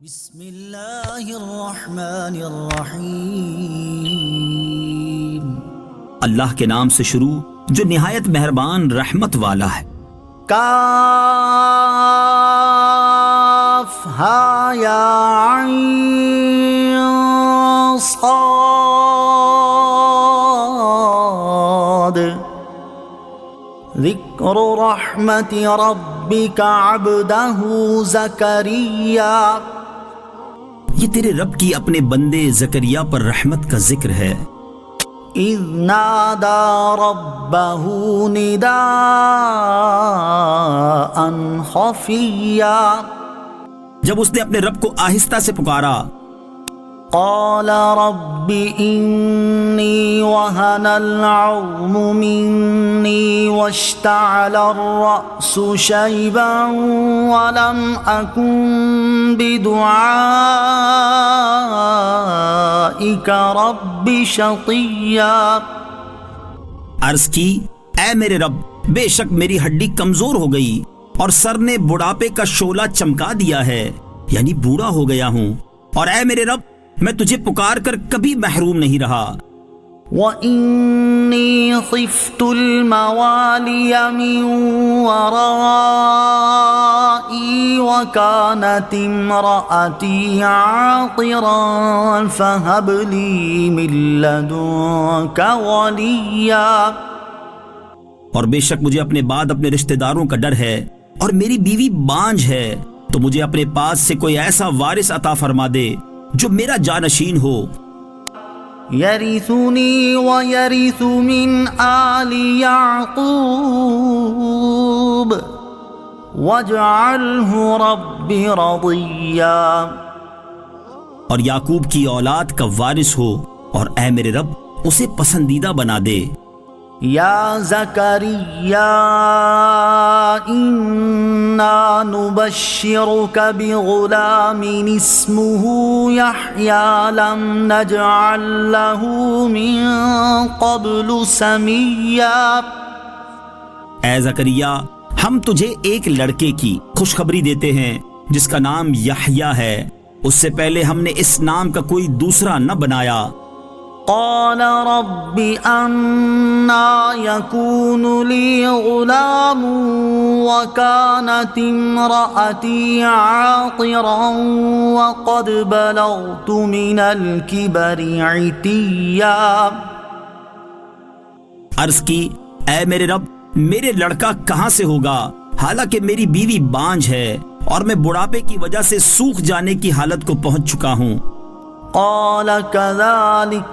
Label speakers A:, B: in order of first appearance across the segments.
A: بسم اللہ الرحمن الرحیم،
B: اللہ کے نام سے شروع جو نہایت مہربان رحمت والا ہے۔
A: کاف ہا یا عین صاد، ذکر رحمت ربک عبدہ زکریا۔
B: یہ تیرے رب کی اپنے بندے زکریا پر رحمت کا ذکر ہے۔
A: اذ نادا ربہ نداء خفیا،
B: جب اس نے اپنے رب کو آہستہ سے پکارا۔
A: قال رب انی وہن العظم منی واشتعل الرأس شیبا ولم اکن بدعائک رب شقیا۔
B: عرض کی، اے میرے رب، بے شک میری ہڈی کمزور ہو گئی اور سر نے بڑھاپے کا شعلہ چمکا دیا ہے، یعنی بوڑھا ہو گیا ہوں، اور اے میرے رب میں تجھے پکار کر کبھی محروم نہیں رہا۔
A: وَإِنِّي خِفْتُ الْمَوَالِيَ مِنْ وَرَائِي وَكَانَتِ امْرَأَتِي عَاقِرًا فَهَبْ لِي مِن لَّدُنكَ وَلِيًّا۔
B: اور بے شک مجھے اپنے بعد اپنے رشتہ داروں کا ڈر ہے، اور میری بیوی بانجھ ہے، تو مجھے اپنے پاس سے کوئی ایسا وارث عطا فرما دے جو میرا جانشین ہو۔
A: یرثنی ویرث من آل یعقوب واجعلہ رب رضیا۔
B: اور یعقوب کی اولاد کا وارث ہو، اور اے میرے رب اسے پسندیدہ بنا دے۔
A: یا زکریا انا نبشرک بغلام اسمہ یحییٰ لم نجعل لہ من قبل سمیا۔
B: اے زکریا، ہم تجھے ایک لڑکے کی خوشخبری دیتے ہیں جس کا نام یحییٰ ہے، اس سے پہلے ہم نے اس نام کا کوئی دوسرا نہ بنایا۔
A: قال رب أنا يكون لي غلام وكانت امرأتي عاقرا وقد بلغت من الكبر عتيا۔
B: عرض کی، اے میرے رب میرے لڑکا کہاں سے ہوگا، حالانکہ میری بیوی بانجھ ہے اور میں بڑھاپے کی وجہ سے سوکھ جانے کی حالت کو پہنچ چکا ہوں۔
A: قال كذلك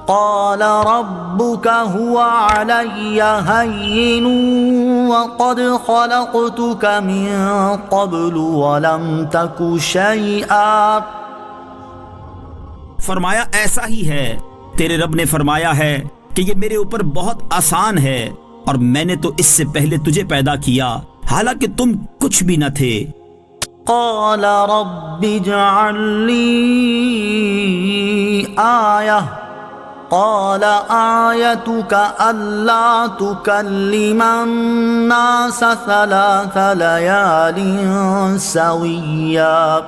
A: قال ربك هو علي هين وقد خلقتك من قبل ولم تك شيئا۔
B: فرمایا ایسا ہی ہے، تیرے رب نے فرمایا ہے کہ یہ میرے اوپر بہت آسان ہے، اور میں نے تو اس سے پہلے تجھے پیدا کیا حالانکہ تم کچھ بھی نہ تھے۔
A: قال رب اجعل لي آية قال آيتك ألا تكلم الناس 3 ليال سويا۔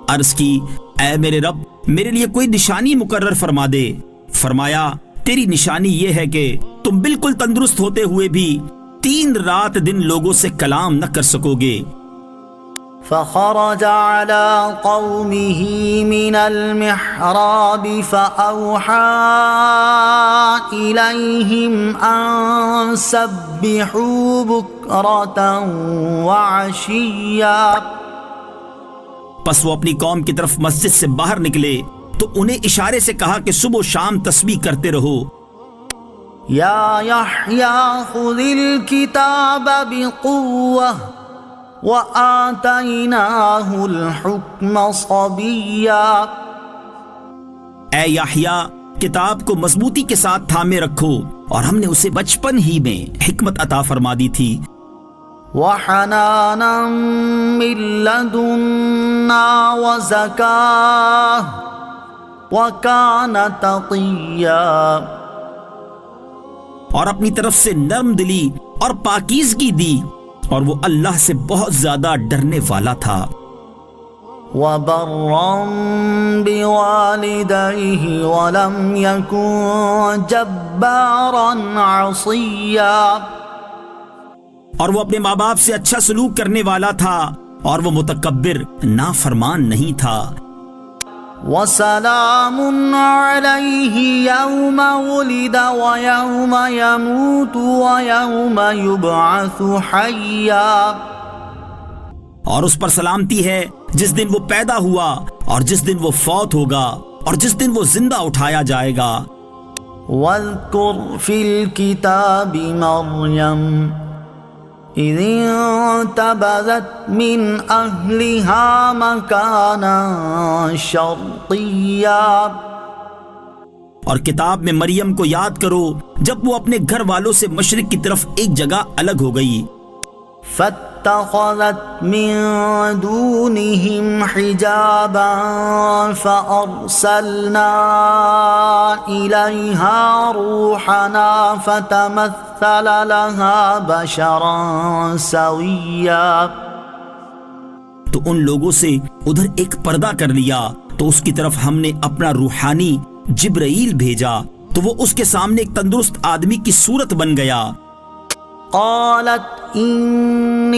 B: عرض کی، اے میرے رب میرے لیے کوئی نشانی مقرر فرما دے۔ فرمایا، تیری نشانی یہ ہے کہ تم بالکل تندرست ہوتے ہوئے بھی 3 رات دن لوگوں سے کلام نہ کر سکو گے۔
A: فخرج على قومه من المحراب فأوحى إليهم أن سبحوا بكرة وعشيا۔
B: پس وہ اپنی قوم کی طرف مسجد سے باہر نکلے تو انہیں اشارے سے کہا کہ صبح و شام تسبیح کرتے رہو۔
A: یا یحییٰ خذ الکتاب بقوة وآتیناہ الحکم صبیا۔
B: اے یحییٰ، کتاب کو مضبوطی کے ساتھ تھامے رکھو، اور ہم نے اسے بچپن ہی میں حکمت عطا فرما دی تھی۔
A: وحنانا من لدنا وزکاہ وَكَانَ تَقِيًّا۔
B: اور اپنی طرف سے نرم دلی اور پاکیزگی دی، اور وہ اللہ سے بہت زیادہ ڈرنے والا تھا۔
A: وبرا بوالديه ولم يكن جبارا عصيا،
B: اور وہ اپنے ماں باپ سے اچھا سلوک کرنے والا تھا اور وہ متکبر نافرمان نہیں تھا۔
A: وسلام عليه يوم ولد ويوم يموت ويوم يبعث حيا،
B: اور اس پر سلامتی ہے جس دن وہ پیدا ہوا اور جس دن وہ فوت ہوگا اور جس دن وہ زندہ اٹھایا جائے گا۔
A: واذكر في الكتاب مريم إذ انتبذت من أهلها مكانا شرقيا،
B: اور کتاب میں مریم کو یاد کرو جب وہ اپنے گھر والوں سے مشرق کی طرف ایک جگہ الگ ہو گئی۔
A: فاتخذت من دونهم حجابا فأرسلنا إليها روحنا فتمثل لها بشرا سويا،
B: تو ان لوگوں سے ادھر ایک پردہ کر لیا تو اس کی طرف ہم نے اپنا روحانی جبرائیل بھیجا تو وہ اس کے سامنے ایک تندرست آدمی کی صورت بن گیا۔
A: قالت إني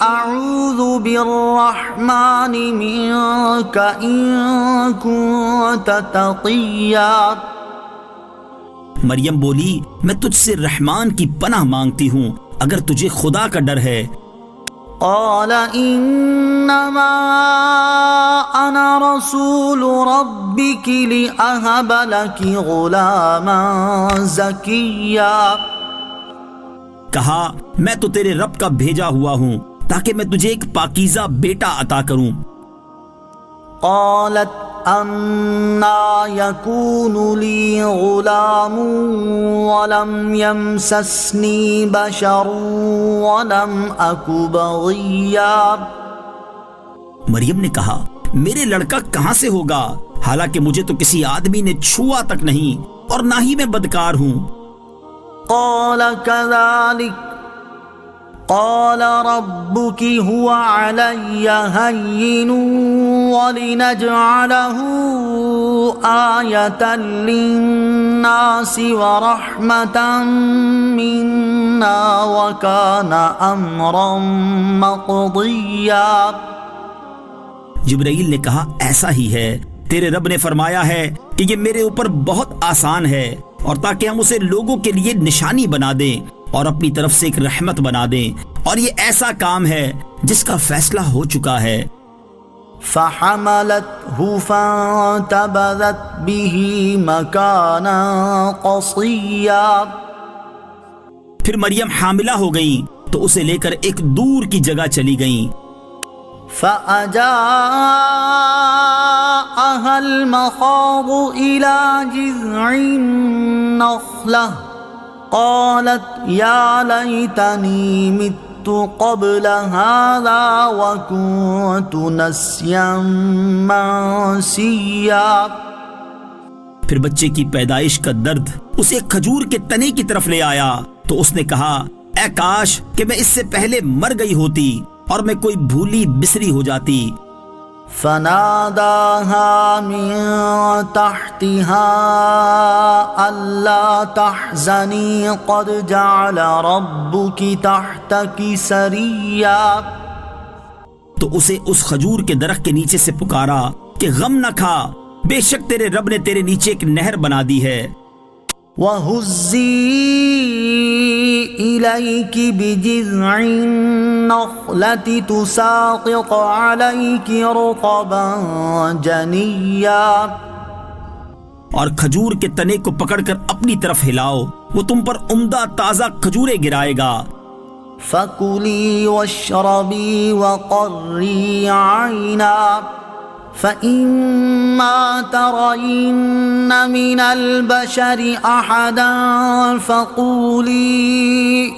A: أعوذ بالرحمن منك إن كنت تقيا،
B: مریم بولی میں تجھ سے رحمان کی پناہ مانگتی ہوں اگر تجھے خدا کا ڈر ہے۔
A: قال إنما أنا رسول ربك لأهب لك غلاما زكيا،
B: کہا میں تو تیرے رب کا بھیجا ہوا ہوں تاکہ میں تجھے ایک پاکیزہ بیٹا عطا کروں۔
A: قالت أنا يكون لي غلام ولم يمسسني بشر ولم أك بغيا،
B: مریم نے کہا میرے لڑکا کہاں سے ہوگا حالانکہ مجھے تو کسی آدمی نے چھوا تک نہیں اور نہ ہی میں بدکار ہوں۔
A: قال كذلك قال ربك هو علي هين ولنجعله آية للناس ورحمة منا وكان أمرا مقضيا،
B: جبرائیل نے کہا ایسا ہی ہے، تیرے رب نے فرمایا ہے کہ یہ میرے اوپر بہت آسان ہے اور تاکہ ہم اسے لوگوں کے لیے نشانی بنا دیں اور اپنی طرف سے ایک رحمت بنا دیں، اور یہ ایسا کام ہے جس کا فیصلہ ہو چکا ہے۔
A: فحملته فانتبذت به مكانا قصيا،
B: پھر مریم حاملہ ہو گئی تو اسے لے کر ایک دور کی جگہ چلی گئیں۔
A: فأجاءها المخاض إلى جذع النخلة قالت يا ليتني مت قبل هذا وكنت نسيا منسيا،
B: پھر بچے کی پیدائش کا درد اسے کھجور کے تنے کی طرف لے آیا تو اس نے کہا اے کاش کہ میں اس سے پہلے مر گئی ہوتی اور میں کوئی بھولی بسری ہو جاتی۔
A: فناداها من تحتها ألا تحزني قد جعل ربك تحتك سريا،
B: تو اسے اس کھجور کے درخت کے نیچے سے پکارا کہ غم نہ کھا، بے شک تیرے رب نے تیرے نیچے ایک نہر بنا دی ہے۔
A: وَهُزِّي إِلَيْكِ بِجِذْعِ النَّخْلَةِ تُسَاقِطْ عَلَيْكِ رُطَبًا جَنِيًّا،
B: اور کھجور کے تنے کو پکڑ کر اپنی طرف ہلاؤ، وہ تم پر عمدہ تازہ کھجوریں گرائے گا۔
A: فَكُلِي وَاشْرَبِي وَقَرِّي عَيْنًا فَإِمَّا تَرَيِنَّ مِنَ الْبَشَرِ أَحَدًا فَقُولِي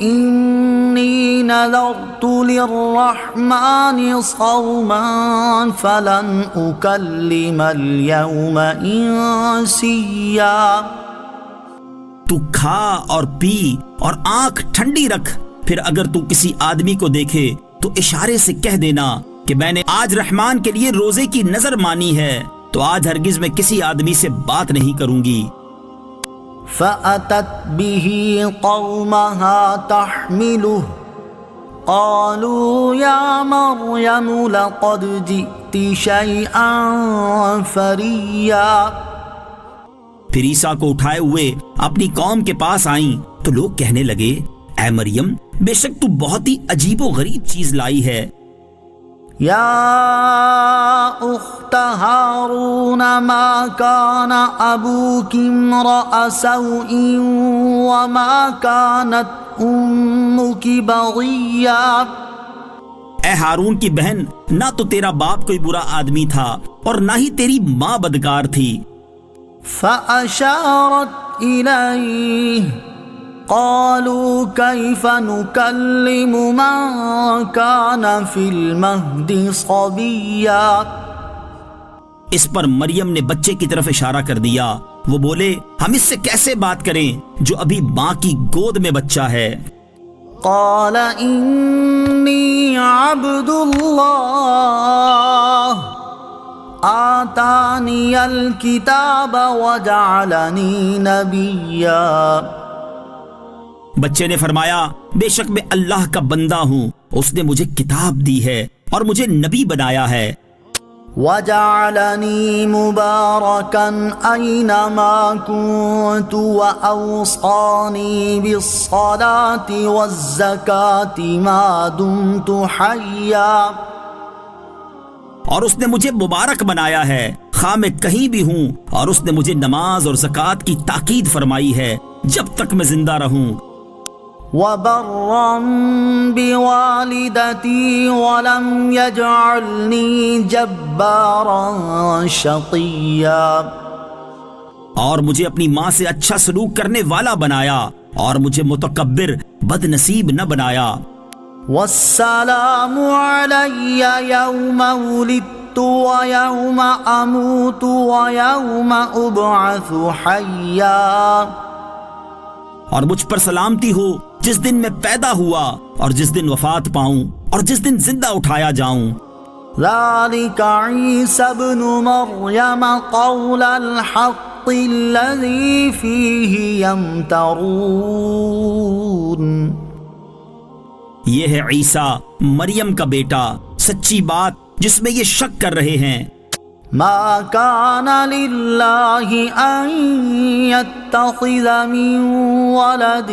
A: إِنِّي نَذَرْتُ لِلرَّحْمَنِ صَوْمًا فَلَنْ أُكَلِّمَ الْيَوْمَ إِنسِيًّا،
B: تو کھا اور پی اور آنکھ ٹھنڈی رکھ، پھر اگر تو کسی آدمی کو دیکھے تو اشارے سے کہہ دینا کہ میں نے آج رحمان کے لیے روزے کی نظر مانی ہے تو آج ہرگز میں کسی آدمی سے بات نہیں کروں گی۔
A: فأتت به قومها تحمله قالوا يا مريم لقد جئت شيئا فريا۔
B: پھر عیسیٰ کو اٹھائے ہوئے اپنی قوم کے پاس آئیں تو لوگ کہنے لگے اے مریم بے شک تو بہت ہی عجیب و غریب چیز لائی ہے۔
A: یا اخت ہارون ما کان ابوک امرأ سوء وما کانت امک بغیا۔
B: اے ہارون کی بہن نہ تو تیرا باپ کوئی برا آدمی تھا اور نہ ہی تیری ماں بدکار تھی۔
A: فأشارت الیہ قالوا کیف نکلم من کان فی المہد صبیا۔
B: اس پر مریم نے بچے کی طرف اشارہ کر دیا۔ وہ بولے ہم اس سے کیسے بات کریں جو ابھی ماں کی گود میں بچہ ہے۔
A: قال انی عبد اللہ آتانی الکتاب وجعلنی نبیا۔
B: بچے نے فرمایا بے شک میں اللہ کا بندہ ہوں، اس نے مجھے کتاب دی ہے اور مجھے نبی بنایا ہے۔
A: وجعلنی مبارکا اینما کنت واوصانی بالصلاة والزکاة ما دمت حیا۔
B: اور اس نے مجھے مبارک بنایا ہے خواہ میں کہیں بھی ہوں، اور اس نے مجھے نماز اور زکوٰۃ کی تاکید فرمائی ہے جب تک میں زندہ رہوں۔
A: وبرا بوالدتی ولم یجعلنی جبارا شقیا۔
B: اور مجھے اپنی ماں سے اچھا سلوک کرنے والا بنایا اور مجھے متکبر بد نصیب نہ بنایا۔
A: والسلام علی یوم ولدت ویوم اموت ویوم ابعث حیا۔
B: اور مجھ پر سلامتی ہو جس دن میں پیدا ہوا اور جس دن وفات پاؤں اور جس دن زندہ اٹھایا جاؤں۔
A: ذلك عیسی ابن مریم قول الحق الذی فیہ یمترون۔
B: یہ ہے عیسیٰ مریم کا بیٹا، سچی بات جس میں یہ شک کر رہے ہیں۔
A: ما کان للہ ان یتخذ من ولد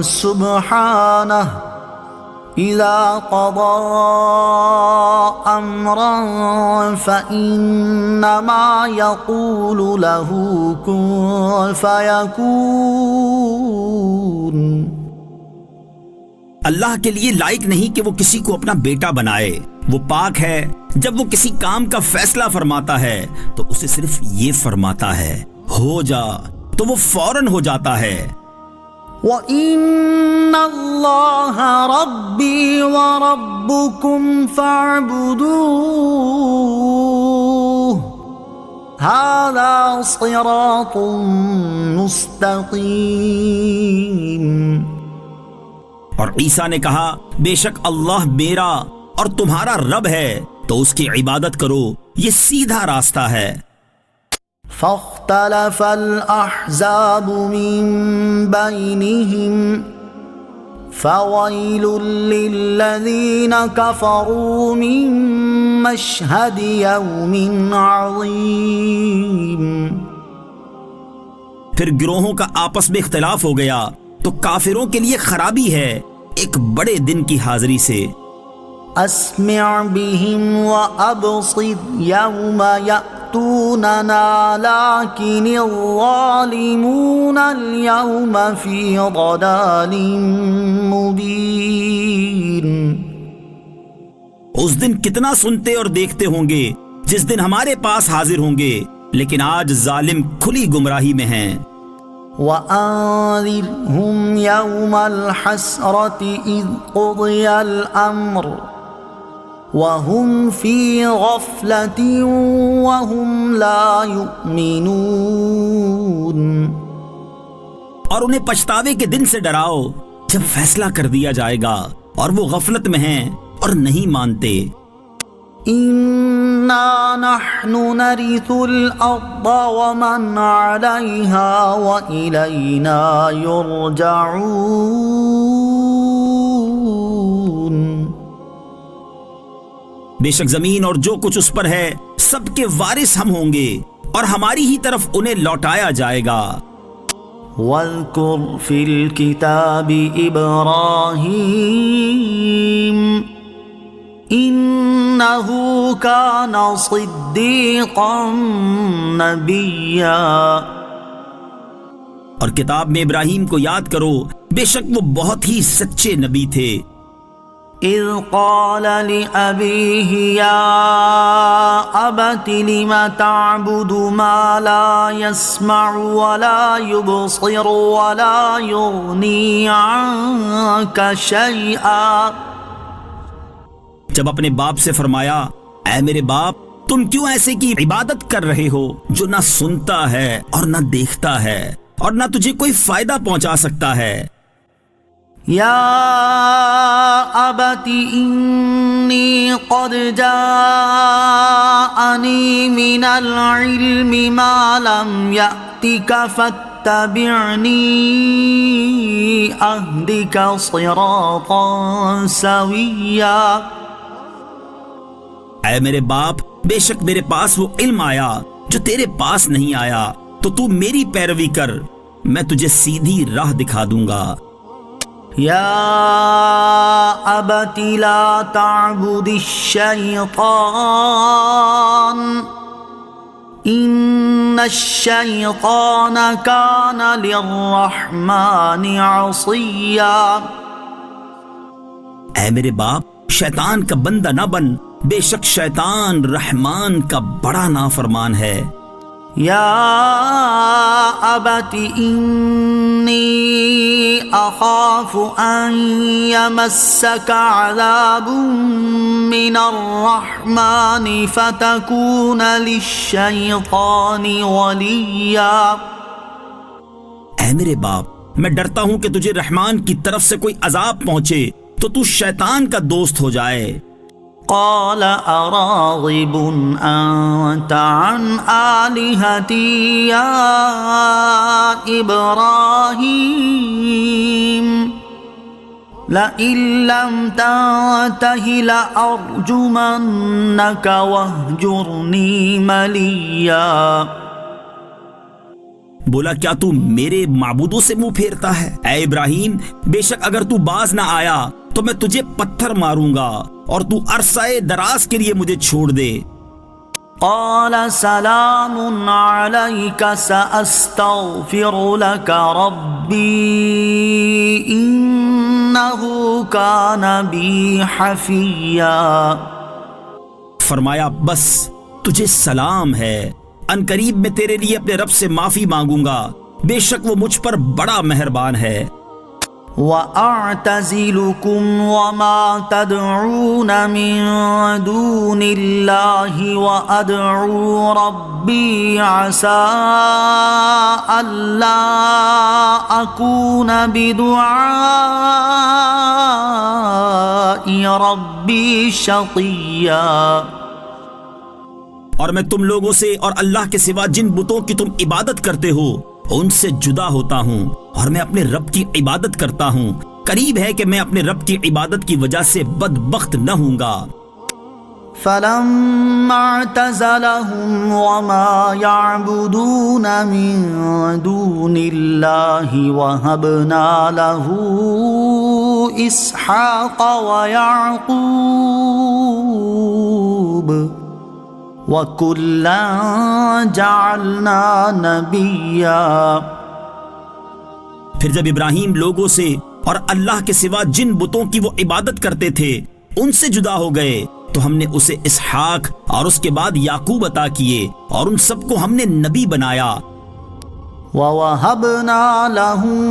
A: سبحانہ اذا قضى امرا فانما یقول له کن فیکون۔
B: اللہ کے لیے لائق نہیں کہ وہ کسی کو اپنا بیٹا بنائے، وہ پاک ہے جب وہ کسی کام کا فیصلہ فرماتا ہے تو اسے صرف یہ فرماتا ہے ہو جا تو وہ فوراً ہو جاتا ہے۔
A: وَإِنَّ اللَّهَ رَبِّي وَرَبُّكُمْ فَاعْبُدُوهُ هَذَا صِرَاطٌ مُسْتَقِيمٌ۔
B: اور عیسیٰ نے کہا بے شک اللہ میرا اور تمہارا رب ہے تو اس کی عبادت کرو، یہ سیدھا راستہ ہے۔
A: فاختلف الأحزاب من بينهم فويل للذين كفروا من مشهد يوم عظيم۔
B: پھر گروہوں کا آپس میں اختلاف ہو گیا تو کافروں کے لیے خرابی ہے ایک بڑے دن کی حاضری سے۔
A: اسمع بهم وابصر يوم يأتوننا لكن الظالمون اليوم في ضلال مبين۔
B: اس دن کتنا سنتے اور دیکھتے ہوں گے جس دن ہمارے پاس حاضر ہوں گے، لیکن آج ظالم کھلی گمراہی میں ہیں۔
A: وَأَنذِرْهُمْ يَوْمَ الْحَسْرَةِ إِذْ قُضِيَ الْأَمْرُ وَهُمْ فِي غَفْلَةٍ وَهُمْ لَا يُؤْمِنُونَ۔
B: اور انہیں پچھتاوے کے دن سے ڈراؤ جب فیصلہ کر دیا جائے گا اور وہ غفلت میں ہیں اور نہیں مانتے۔
A: إنا نحن نرث الأرض ومن عليها وإلينا يرجعون.
B: بے شک زمین اور جو کچھ اس پر ہے سب کے وارث ہم ہوں گے اور ہماری ہی طرف انہیں لوٹایا جائے گا.
A: واذكر في الكتاب إبراهيم إنه كان صديقا نبيا.
B: اور کتاب میں ابراہیم کو یاد کرو، بے شک وہ بہت ہی سچے نبی تھے.
A: إذ قال لأبيه يا أبت لم تعبد ما لا يسمع ولا يبصر ولا يغني عنك شيئا.
B: جب اپنے باپ سے فرمایا، اے میرے باپ تم کیوں ایسے کی عبادت کر رہے ہو جو نہ سنتا ہے اور نہ دیکھتا ہے اور نہ تجھے کوئی فائدہ پہنچا سکتا ہے.
A: يا أبت إني قد جاءني من العلم ما لم يأتك فاتبعني أهدك صراطا سويا.
B: اے میرے باپ بے شک میرے پاس وہ علم آیا جو تیرے پاس نہیں آیا، تو تو میری پیروی کر، میں تجھے سیدھی راہ دکھا دوں گا.
A: يا أبت لا تعبد الشيطان إن الشيطان كان للرحمن عصيا.
B: اے میرے باپ شیطان کا بندہ نہ بن، بے شک شیطان رحمان کا بڑا نافرمان ہے.
A: يا أبت إني أخاف أن يمسك عذاب من الرحمن فتكون للشيطان وليا.
B: اے میرے باپ میں ڈرتا ہوں کہ تجھے رحمان کی طرف سے کوئی عذاب پہنچے تو تو شیطان کا دوست ہو جائے.
A: قال أراغب أنت عن آلهتي يا إبراهيم لئن لم تنته لأرجمنك واهجرني مليا.
B: بولا کیا تو میرے معبودوں سے منہ پھیرتا ہے؟ اے ابراہیم بے شک اگر تو باز نہ آیا تو میں تجھے پتھر ماروں گا اور تو عرصہ دراز کے لیے مجھے چھوڑ دے.
A: قال سلام عليك سأستغفر لك ربي إنه كان بي حفيا.
B: فرمایا بس تجھے سلام ہے، ان قریب میں تیرے لیے اپنے رب سے معافی مانگوں گا، بے شک وہ مجھ پر بڑا مہربان ہے.
A: وَأَعْتَزِلُكُمْ وَمَا تَدْعُونَ مِن دُونِ اللَّهِ وَأَدْعُو رَبِّي عَسَىٰ أَلَّا أَكُونَ بِدُعَاءِ رَبِّي شَقِيًّا.
B: اور میں تم لوگوں سے اور اللہ کے سوا جن بتوں کی تم عبادت کرتے ہو ان سے جدا ہوتا ہوں اور میں اپنے رب کی عبادت کرتا ہوں. قریب ہے کہ میں اپنے رب کی عبادت کی وجہ سے بدبخت نہ ہوں گا.
A: فَلَمَّا اعْتَزَلَهُمْ وَمَا يَعْبُدُونَ مِن دُونِ اللَّهِ وَهَبْنَا لَهُ إِسْحَاقَ وَيَعْقُوبَ وَكُلًّا جَعَلْنَا نَبِيًّا.
B: پھر جب ابراہیم لوگوں سے اور اللہ کے سوا جن بتوں کی وہ عبادت کرتے تھے ان سے جدا ہو گئے تو ہم نے اسے اسحاق اور اس کے بعد یعقوب عطا کیے اور ان سب کو ہم نے نبی بنایا.
A: وَوَهَبْنَا لَهُم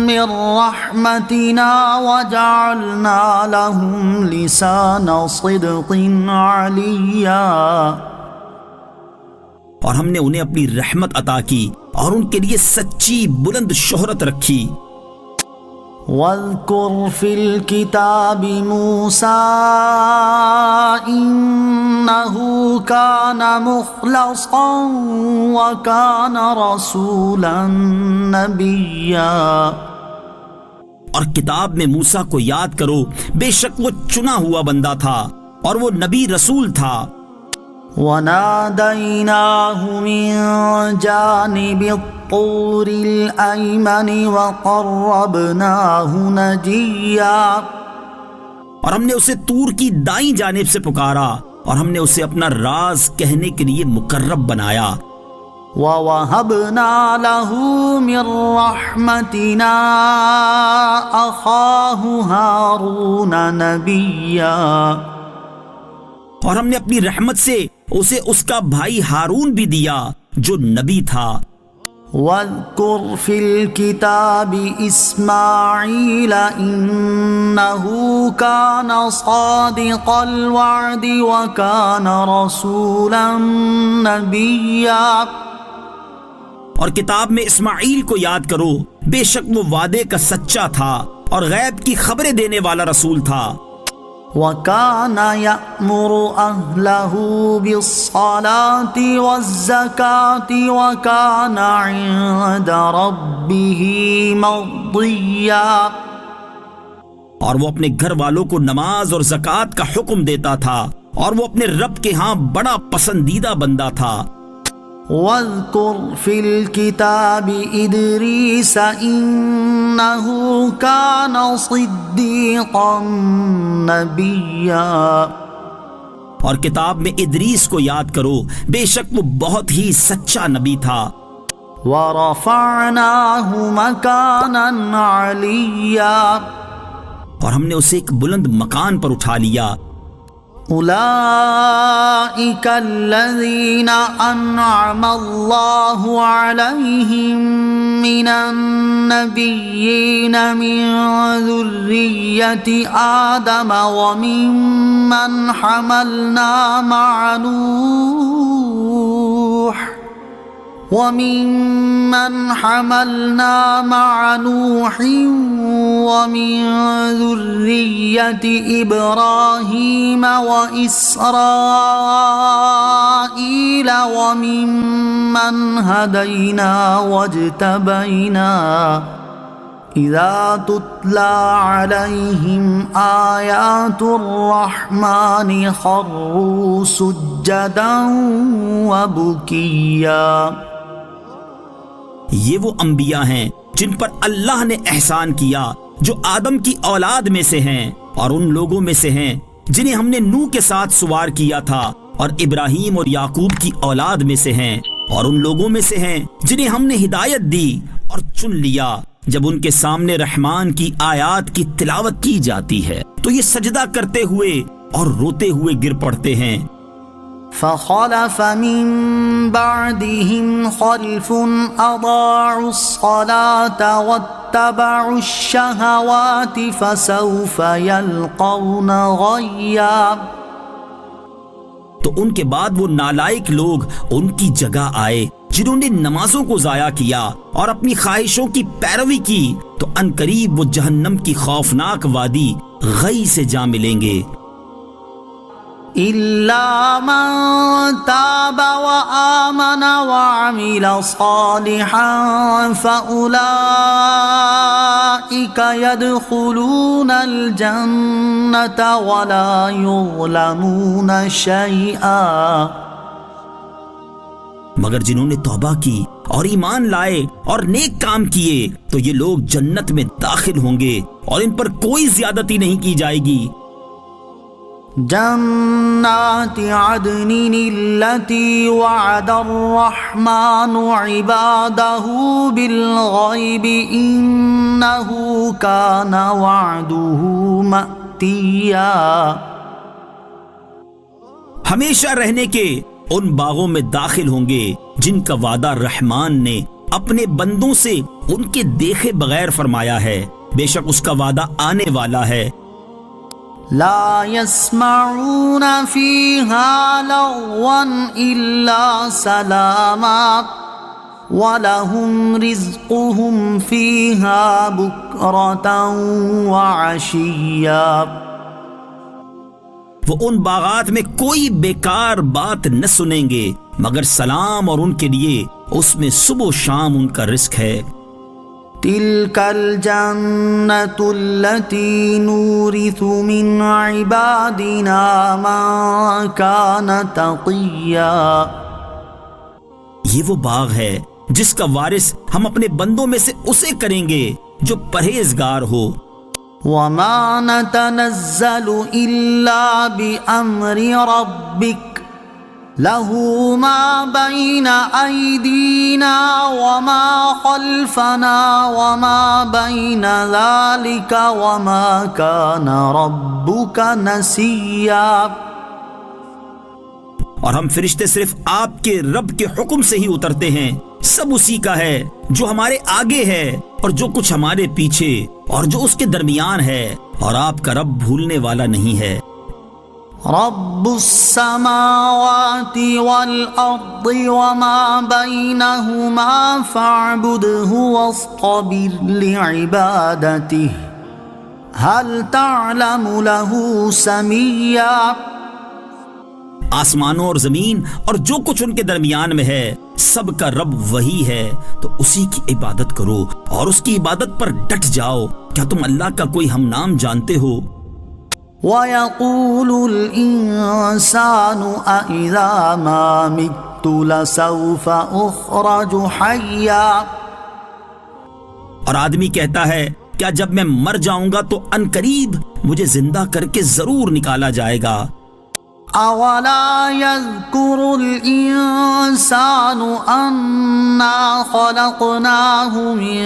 A: مِّن رَّحْمَتِنَا وَجَعَلْنَا لَهُمْ لِسَانَ صِدْقٍ عَلِيًّا.
B: اور ہم نے انہیں اپنی رحمت عطا کی اور ان کے لیے سچی بلند شہرت رکھی.
A: وَاذْكُرْ فِي الْكِتَابِ مُوسَىٰ كان مخلصا وكان رسولا نبيا.
B: اور کتاب میں موسیٰ کو یاد کرو، بے شک وہ چنا ہوا بندہ تھا اور وہ نبی رسول تھا.
A: وناديناه من جانب الطور الأيمن وقربناه نجيا.
B: اور ہم نے اسے طور کی دائیں جانب سے پکارا اور ہم نے اسے اپنا راز کہنے کے لیے مقرب بنایا.
A: وَوَهَبْنَا لَهُ مِن رَّحْمَتِنَا أَخَاهُ هَارُونَ نَبِيًّا.
B: اور ہم نے اپنی رحمت سے اسے اس کا بھائی ہارون بھی دیا جو نبی تھا.
A: وَاذْكُرْ فِي الْكِتَابِ إِسْمَاعِيلَ إِنَّهُ كَانَ صَادِقَ الْوَعْدِ وَكَانَ رَسُولًا نَبِيًّا.
B: اور کتاب میں اسماعیل کو یاد کرو، بے شک وہ وعدے کا سچا تھا اور غیب کی خبریں دینے والا رسول تھا.
A: وَكَانَ يَأْمُرُ أَهْلَهُ بِالصَّلَاةِ وَالزَّكَاةِ وَكَانَ عِندَ رَبِّهِ مَرْضِيًّا.
B: اور وہ اپنے گھر والوں کو نماز اور زکوٰۃ کا حکم دیتا تھا اور وہ اپنے رب کے ہاں بڑا پسندیدہ بندہ تھا.
A: وَاذْكُرْ فِي الْكِتَابِ إِدْرِيسَ إِنَّهُ كَانَ صِدِّيقًا نَبِيًّا.
B: اور کتاب میں ادریس کو یاد کرو، بے شک وہ بہت ہی سچا نبی تھا.
A: وَرَفَعْنَاهُ مَكَانًا عَلِيًّا.
B: اور ہم نے اسے ایک بلند مکان پر اٹھا لیا.
A: أولئك الذين أنعم الله عليهم من النبيين من ذرية آدم وممن حملنا مع نوح ومن ذرية إبراهيم وإسرائيل وممن هدينا واجتبينا إذا تتلى عليهم آيات الرحمن خروا سجدا وبكيا.
B: یہ وہ انبیاء ہیں جن پر اللہ نے احسان کیا، جو آدم کی اولاد میں سے ہیں اور ان لوگوں میں سے ہیں جنہیں ہم نے نوح کے ساتھ سوار کیا تھا، اور ابراہیم اور یعقوب کی اولاد میں سے ہیں، اور ان لوگوں میں سے ہیں جنہیں ہم نے ہدایت دی اور چن لیا. جب ان کے سامنے رحمان کی آیات کی تلاوت کی جاتی ہے تو یہ سجدہ کرتے ہوئے اور روتے ہوئے گر پڑتے ہیں.
A: فخلف من بعدهم خلف أضاعوا الصلاة واتبعوا الشهوات فسوف يلقون غيا.
B: تو ان کے بعد وہ نالائق لوگ ان کی جگہ آئے جنہوں نے نمازوں کو ضائع کیا اور اپنی خواہشوں کی پیروی کی، تو عنقریب وہ جہنم کی خوفناک وادی غی سے جا ملیں گے.
A: إلا من تاب وآمن وعمل صالحا فأولئك يدخلون الجنة ولا يظلمون شيئا.
B: مگر جنہوں نے توبہ کی اور ایمان لائے اور نیک کام کیے تو یہ لوگ جنت میں داخل ہوں گے اور ان پر کوئی زیادتی نہیں کی جائے گی.
A: جنات عدن التي وعد الرحمن عباده بالغيب إنه كان وعده مأتيا.
B: ہمیشہ رہنے کے ان باغوں میں داخل ہوں گے جن کا وعدہ رحمان نے اپنے بندوں سے ان کے دیکھے بغیر فرمایا ہے، بے شک اس کا وعدہ آنے والا ہے.
A: لا يسمعون فيها لغوا إلا سلاما وَلَهُمْ رِزْقُهُمْ فِيهَا بُكْرَةً وَعَشِيًّا.
B: وہ ان باغات میں کوئی بیکار بات نہ سنیں گے مگر سلام، اور ان کے لیے اس میں صبح و شام ان کا رزق ہے۔
A: تلك الجنة التي نورث من عبادنا من كان تقيا،
B: یہ وہ باغ ہے جس کا وارث ہم اپنے بندوں میں سے اسے کریں گے جو پرہیزگار ہو۔
A: وما نتنزل إلا بأمر ربك له ما بين أيدينا وما خلفنا وما بين ذلك وما كان ربك نسيا،
B: اور ہم فرشتے صرف آپ کے رب کے حکم سے ہی اترتے ہیں، سب اسی کا ہے جو ہمارے آگے ہے اور جو کچھ ہمارے پیچھے اور جو اس کے درمیان ہے، اور آپ کا رب بھولنے والا نہیں ہے۔
A: رب السماوات والأرض وما بينهما فاعبده واصطبر لعبادته هل تعلم له سميا،
B: آسمانوں اور زمین اور جو کچھ ان کے درمیان میں ہے سب کا رب وہی ہے، تو اسی کی عبادت کرو اور اس کی عبادت پر ڈٹ جاؤ۔ کیا تم اللہ کا کوئی ہم نام جانتے ہو؟
A: وَيَقُولُ الْإِنسَانُ أَإِذَا مَا مِتُّ لَسَوْفَ أُخْرَجُ حَيًّا،
B: اور آدمی کہتا ہے کیا جب میں مر جاؤں گا تو ان قریب مجھے زندہ کر کے ضرور نکالا جائے گا۔
A: أَوَلَا يَذْكُرُ الْإِنسَانُ أَنَّا خَلَقْنَاهُ مِن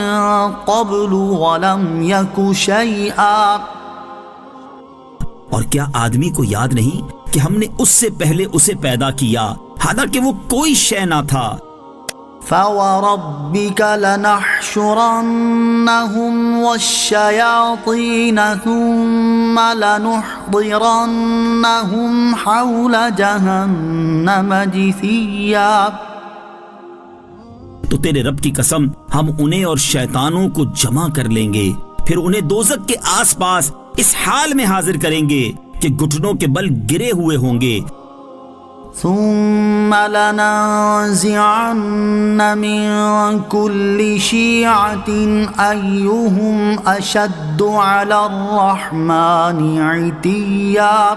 A: قَبْلُ وَلَمْ يَكُ شَيْئًا،
B: اور کیا آدمی کو یاد نہیں کہ ہم نے اس سے پہلے اسے پیدا کیا حالانکہ وہ کوئی شے نہ تھا۔
A: فَوَرَبِّكَ لَنَحْشُرَنَّهُمْ وَالشَّيَاطِينَ ثُمَّ لَنُحْضِرَنَّهُمْ حَوْلَ جَهَنَّمَ جِثِيًّا،
B: تو تیرے رب کی قسم ہم انہیں اور شیطانوں کو جمع کر لیں گے، پھر انہیں دوزخ کے آس پاس اس حال میں حاضر کریں گے کہ گھٹنوں کے بل گرے ہوئے ہوں گے۔
A: ثم لننزعن من كل شيعة أيهم أشد على الرحمن عتيا،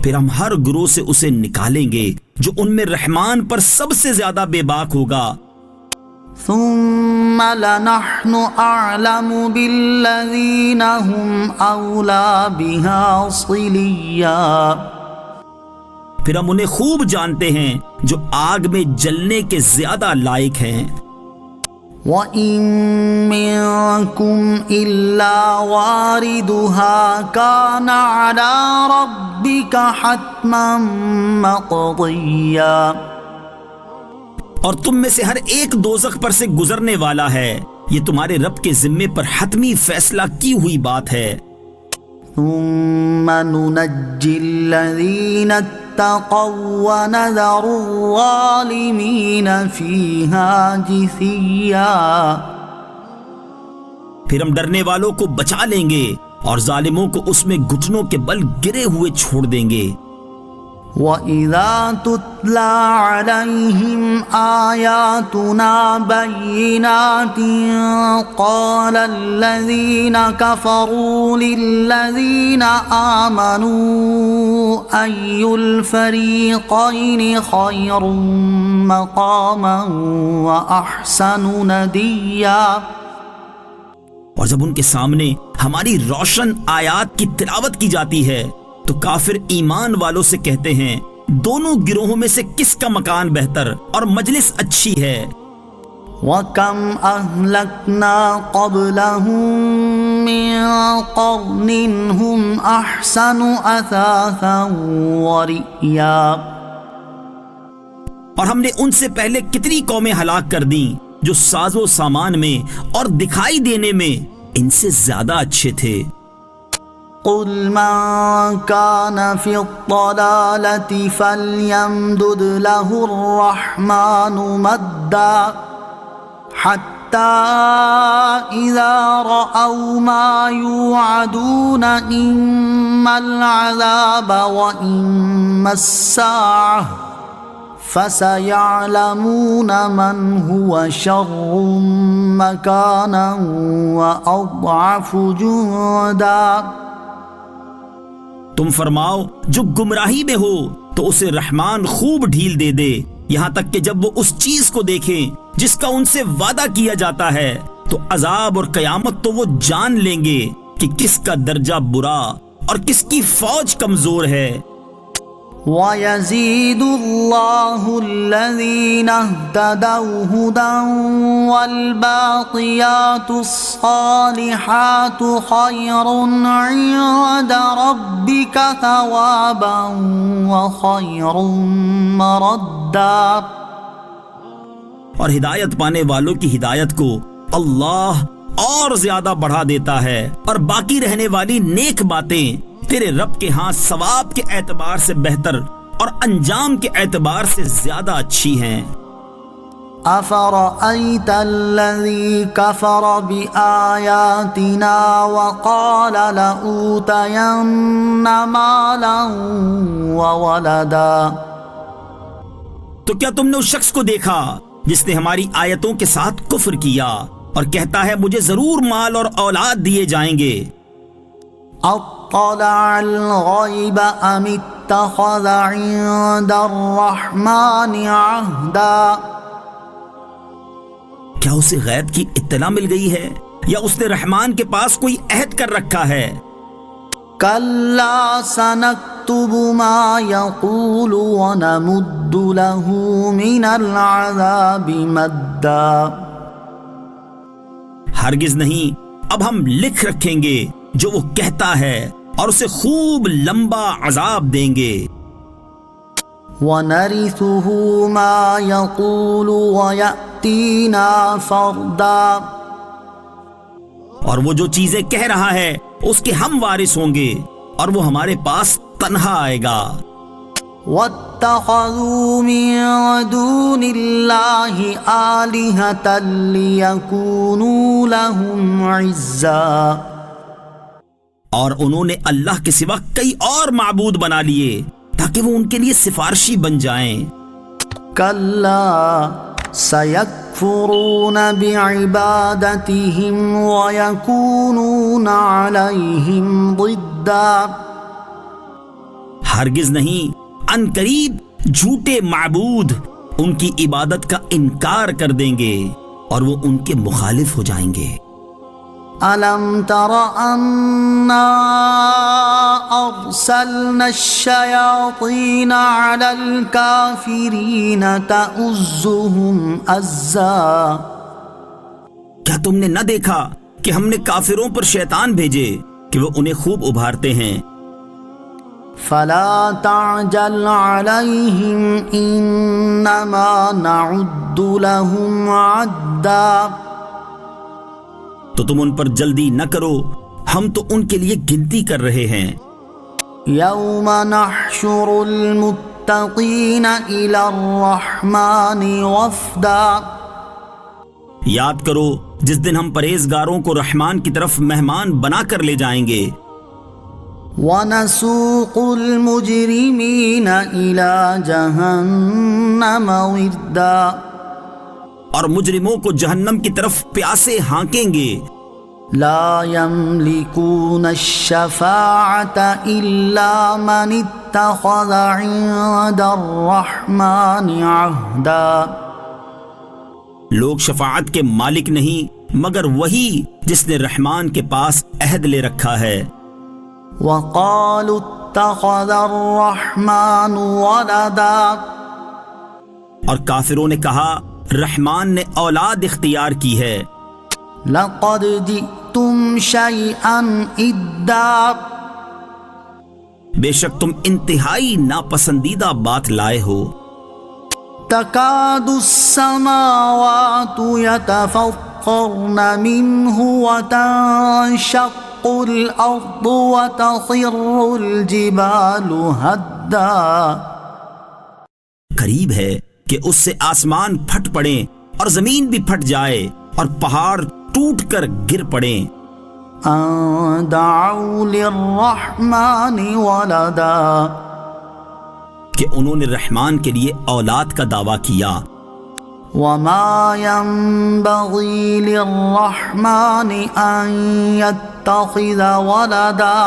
B: پھر ہم ہر گروہ سے اسے نکالیں گے جو ان میں رحمان پر سب سے زیادہ بے باک ہوگا۔
A: ثم لنحن أعلم بالذين هم أولى بها صليا،
B: پھر ہم انہیں خوب جانتے ہیں جو آگ میں جلنے کے زیادہ لائق ہیں۔
A: وَإِن مِّنكُمْ إِلَّا وَارِدُهَا كَانَ عَلَى رَبِّكَ حَتْمًا مَّقْضِيًّا،
B: اور تم میں سے ہر ایک دوزخ پر سے گزرنے والا ہے، یہ تمہارے رب کے ذمے پر حتمی فیصلہ کی ہوئی بات ہے۔
A: ثُمَّ نُنَجِّي الَّذِينَ اتَّقَوْا وَنَذَرُ الظَّالِمِينَ فِيهَا جِثِيًّا،
B: پھر ہم ڈرنے والوں کو بچا لیں گے اور ظالموں کو اس میں گھٹنوں کے بل گرے ہوئے چھوڑ دیں گے۔
A: وَإِذَا تُتْلَى عَلَيْهِمْ آيَاتُنَا بَيِّنَاتٍ قَالَ الَّذِينَ كَفَرُوا لِلَّذِينَ آمَنُوا أَيُّ الْفَرِيقَيْنِ خَيْرٌ مَّقَامًا وَأَحْسَنُ نَدِيًّا،
B: اور جب ان کے سامنے ہماری روشن آیات کی تلاوت کی جاتی ہے تو کافر ایمان والوں سے کہتے ہیں دونوں گروہوں میں سے کس کا مکان بہتر اور مجلس اچھی ہے۔
A: وَكَمْ أَهْلَكْنَا قَبْلَهُم مِّن قَرْنٍ هُمْ أَحْسَنُ أَثَاثًا وَرِئْيًا،
B: اور ہم نے ان سے پہلے کتنی قومیں ہلاک کر دیں جو ساز و سامان میں اور دکھائی دینے میں ان سے زیادہ اچھے تھے۔
A: قُلْ مَن كَانَ فِي الضَّلَالَةِ فَلْيَمْدُدْ لَهُ الرَّحْمَٰنُ مَدًّا حَتَّىٰ إذا رأوا ما يوعدون إما العذاب وإما الساعة فسيعلمون من هو شر مكانا وأضعف جندا۔
B: تم فرماؤ جو گمراہی میں ہو تو اسے رحمان خوب ڈھیل دے دے، یہاں تک کہ جب وہ اس چیز کو دیکھیں جس کا ان سے وعدہ کیا جاتا ہے تو عذاب اور قیامت تو وہ جان لیں گے کہ کس کا درجہ برا اور کس کی فوج کمزور ہے۔
A: وَيَزِيدُ اللَّهُ الَّذِينَ اهْتَدَوْا هُدًى وَالْبَاقِيَاتُ الصَّالِحَاتُ خَيْرٌ عِندَ رَبِّكَ ثَوَابًا وَخَيْرٌ مَّرَدًّا۔
B: اور ہدایت پانے والوں کی ہدایت کو اللہ اور زیادہ بڑھا دیتا ہے، اور باقی رہنے والی نیک باتیں تیرے رب کے ہاں ثواب کے اعتبار سے بہتر اور انجام کے اعتبار سے زیادہ اچھی ہیں۔
A: أَفَرَأَيْتَ الَّذِي كَفَرَ بِآيَاتِنَا وَقَالَ لَأُوتَيَنَّ مَالًا وَوَلَدًا۔
B: تو کیا تم نے اس شخص کو دیکھا جس نے ہماری آیتوں کے ساتھ کفر کیا اور کہتا ہے مجھے ضرور مال اور اولاد دیے جائیں گے؟
A: اطلع الغیب ام اتخذ عند الرحمن عہدا۔
B: کیا اسے غیب کی اطلاع مل گئی ہے یا اس نے رحمان کے پاس کوئی عہد کر رکھا ہے؟
A: کلا سنکتب ما یقول ونمد له من العذاب مدا۔
B: ہرگز نہیں، اب ہم لکھ رکھیں گے جو وہ کہتا ہے اور اسے خوب لمبا عذاب دیں گے۔
A: وَنَرِثُهُ مَا يَقُولُ وَيَأْتِينَا فَرْدًا۔
B: اور وہ جو چیزیں کہہ رہا ہے اس کے ہم وارث ہوں گے اور وہ ہمارے پاس تنہا آئے گا۔
A: وَاتَّخَذُوا مِن دُونِ اللَّهِ آلِهَةً لِيَكُونُوا لَهُمْ عِزًّا۔
B: اور انہوں نے اللہ کے سوا کئی اور معبود بنا لیے تاکہ وہ ان کے لیے سفارشی بن جائیں۔
A: کلا سیکفرون بعبادتہم ویکونون علیہم ضدا۔
B: ہرگز نہیں، ان قریب جھوٹے معبود ان کی عبادت کا انکار کر دیں گے اور وہ ان کے مخالف ہو جائیں گے۔
A: أَلَمْ تَرَ أَنَّا أَرْسَلْنَا الشَّيَاطِينَ عَلَى الْكَافِرِينَ تَؤُزُّهُمْ أَزًّا۔
B: کیا تم نے نہ دیکھا کہ ہم نے کافروں پر شیطان بھیجے کہ وہ انہیں خوب ابھارتے ہیں؟
A: فَلَا تَعْجَلْ عَلَيْهِمْ إِنَّمَا نَعُدُّ لَهُمْ عَدًّا۔
B: تو تم ان پر جلدی نہ کرو، ہم تو ان کے لیے گنتی کر رہے ہیں۔
A: یوم نحشر المتقین الی الرحمن وفدا۔
B: یاد کرو جس دن ہم پرہیزگاروں کو رحمان کی طرف مہمان بنا کر لے جائیں گے۔
A: وَنَسُوقُ الْمُجْرِمِينَ إِلَى جَهَنَّمَ وِرْدًا۔
B: اور مجرموں کو جہنم کی طرف پیاسے ہانکیں گے۔
A: لا يملكون الشفاعة إلا من اتخذ عند الرحمن عهدا۔
B: لوگ شفاعت کے مالک نہیں مگر وہی جس نے رحمان کے پاس عہد لے رکھا ہے۔
A: وقالوا اتخذ الرحمن ولدا۔
B: اور کافروں نے کہا رحمان نے اولاد اختیار کی ہے۔
A: لقد جئتم شيئا ادا۔
B: بے شک تم انتہائی ناپسندیدہ بات لائے ہو۔
A: تكاد السماوات يتفطرن منه وتنشق الأرض وتخر الجبال هدا۔
B: قریب ہے کہ اس سے آسمان پھٹ پڑیں اور زمین بھی پھٹ جائے اور پہاڑ ٹوٹ کر گر پڑیں
A: أن دعوا للرحمن ولدا
B: کہ انہوں نے رحمان کے لیے اولاد کا دعویٰ کیا.
A: وما ينبغي للرحمن أن يتخذ ولدا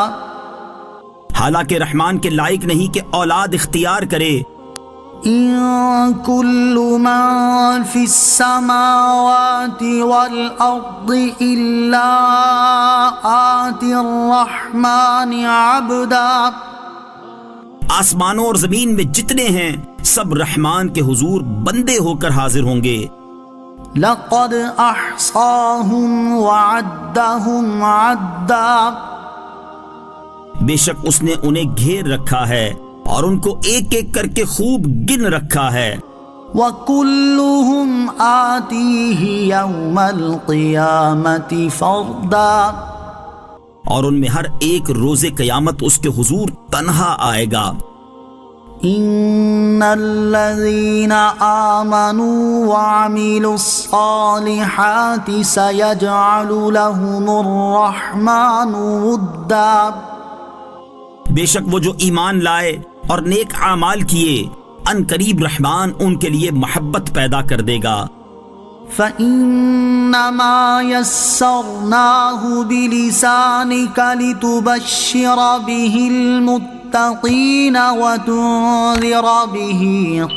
B: حالانکہ رحمان کے لائق نہیں کہ اولاد اختیار کرے.
A: إن كل من في السماوات والأرض إلا آتي الرحمن عبدا
B: آسمانوں اور زمین میں جتنے ہیں سب رحمان کے حضور بندے ہو کر حاضر ہوں گے.
A: لقد أحصاهم وعدهم عدا
B: بے شک اس نے انہیں گھیر رکھا ہے اور ان کو ایک ایک کر کے خوب گن رکھا ہے.
A: وكلهم آتيه يوم القيامة فردا
B: اور ان میں ہر ایک روز قیامت اس کے حضور تنہا آئے گا.
A: إن الذين آمنوا وعملوا الصالحات سيجعل لهم الرحمن ودا
B: بے شک وہ جو ایمان لائے اور نیک اعمال کیے ان قریب رحمان ان کے لیے محبت پیدا کر دے گا.
A: فإنما يسرناه بلسانك لتبشر به المتقين وتنذر به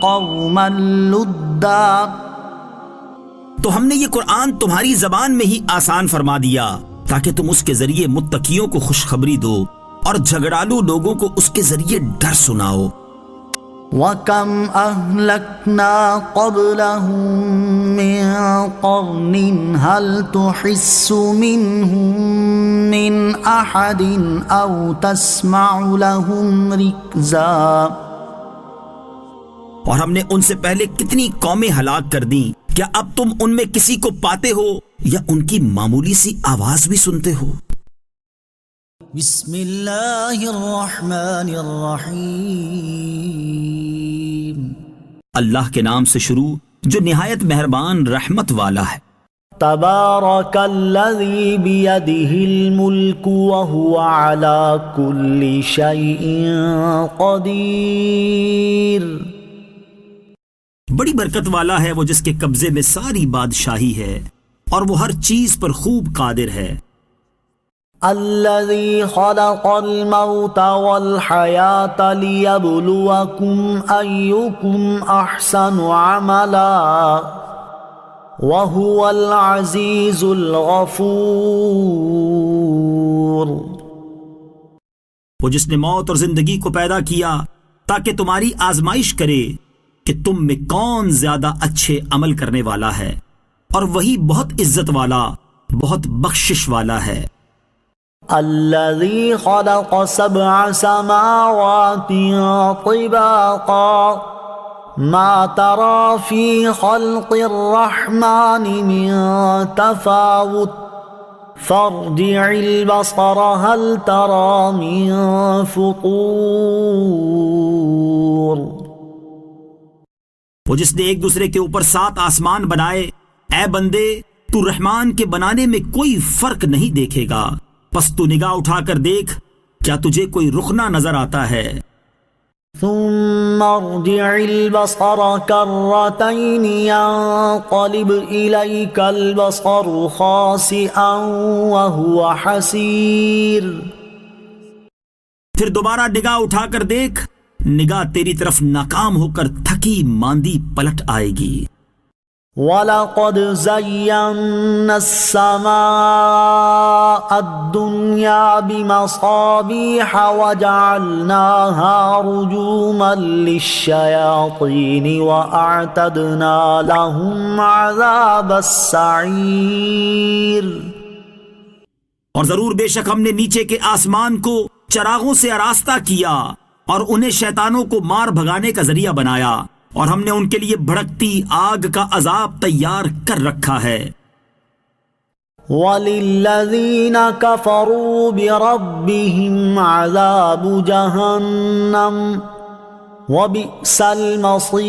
A: قوما لدا
B: تو ہم نے یہ قرآن تمہاری زبان میں ہی آسان فرما دیا تاکہ تم اس کے ذریعے متقیوں کو خوشخبری دو اور جھگڑالو لوگوں کو اس کے ذریعے ڈر سناؤ.
A: وَكَمْ أَهْلَكْنَا قَبْلَهُم مِّن قَرْنٍ هَلْ تُحِسُّ مِنْهُم مِّنْ أَحَدٍ أَوْ تَسْمَعُ لَهُمْ رِكْزًا
B: اور ہم نے ان سے پہلے کتنی قومیں ہلاک کر دیں، کیا اب تم ان میں کسی کو پاتے ہو یا ان کی معمولی سی آواز بھی سنتے ہو؟
A: بسم اللہ الرحمن الرحیم
B: اللہ کے نام سے شروع جو نہایت مہربان رحمت والا ہے.
A: تبارک الذی بیدہ الملک وہو علی کل شیء قدیر
B: بڑی برکت والا ہے وہ جس کے قبضے میں ساری بادشاہی ہے اور وہ ہر چیز پر خوب قادر ہے.
A: الذي خلق الموت والحياة ليبلوكم أيكم أحسن عملا وهو العزيز الغفور
B: وہ جس نے موت اور زندگی کو پیدا کیا تاکہ تمہاری آزمائش کرے کہ تم میں کون زیادہ اچھے عمل کرنے والا ہے، اور وہی بہت عزت والا بہت بخشش والا ہے.
A: الذي خلق 7 سماوات طباقا ما ترى في خلق الرحمن من تفاوت فارجع البصر هل ترى من فطور
B: وہ جس نے ایک دوسرے کے اوپر 7 آسمان بنائے، اے بندے تو رحمان کے بنانے میں کوئی فرق نہیں دیکھے گا، پس تو نگاہ اٹھا کر دیکھ کیا تجھے کوئی رخنہ نظر آتا ہے.
A: ثم ارجع البصر كرتين ينقلب إليك البصر خاسئا وهو حسير
B: پھر دوبارہ نگاہ اٹھا کر دیکھ، نگاہ تیری طرف ناکام ہو کر تھکی ماندی پلٹ آئے گی.
A: وَلَقَدْ زَيَّنَّا السَّمَاءَ الدُّنْيَا بِمَصَابِيحَ وَجَعَلْنَاهَا رُجُومًا لِلشَّيَاطِينِ وَأَعْتَدْنَا لَهُمْ عَذَابَ السَّعِيرِ
B: اور ضرور بے شک ہم نے نیچے کے آسمان کو چراغوں سے آراستہ کیا اور انہیں شیطانوں کو مار بھگانے کا ذریعہ بنایا، اور ہم نے ان کے لیے بھڑکتی آگ کا عذاب تیار کر رکھا ہے.
A: وَلِلَّذِينَ كَفَرُوا بِرَبِّهِمْ عَذَابُ جَهَنَّمَ وَبِئْسَ الْمَصِيرُ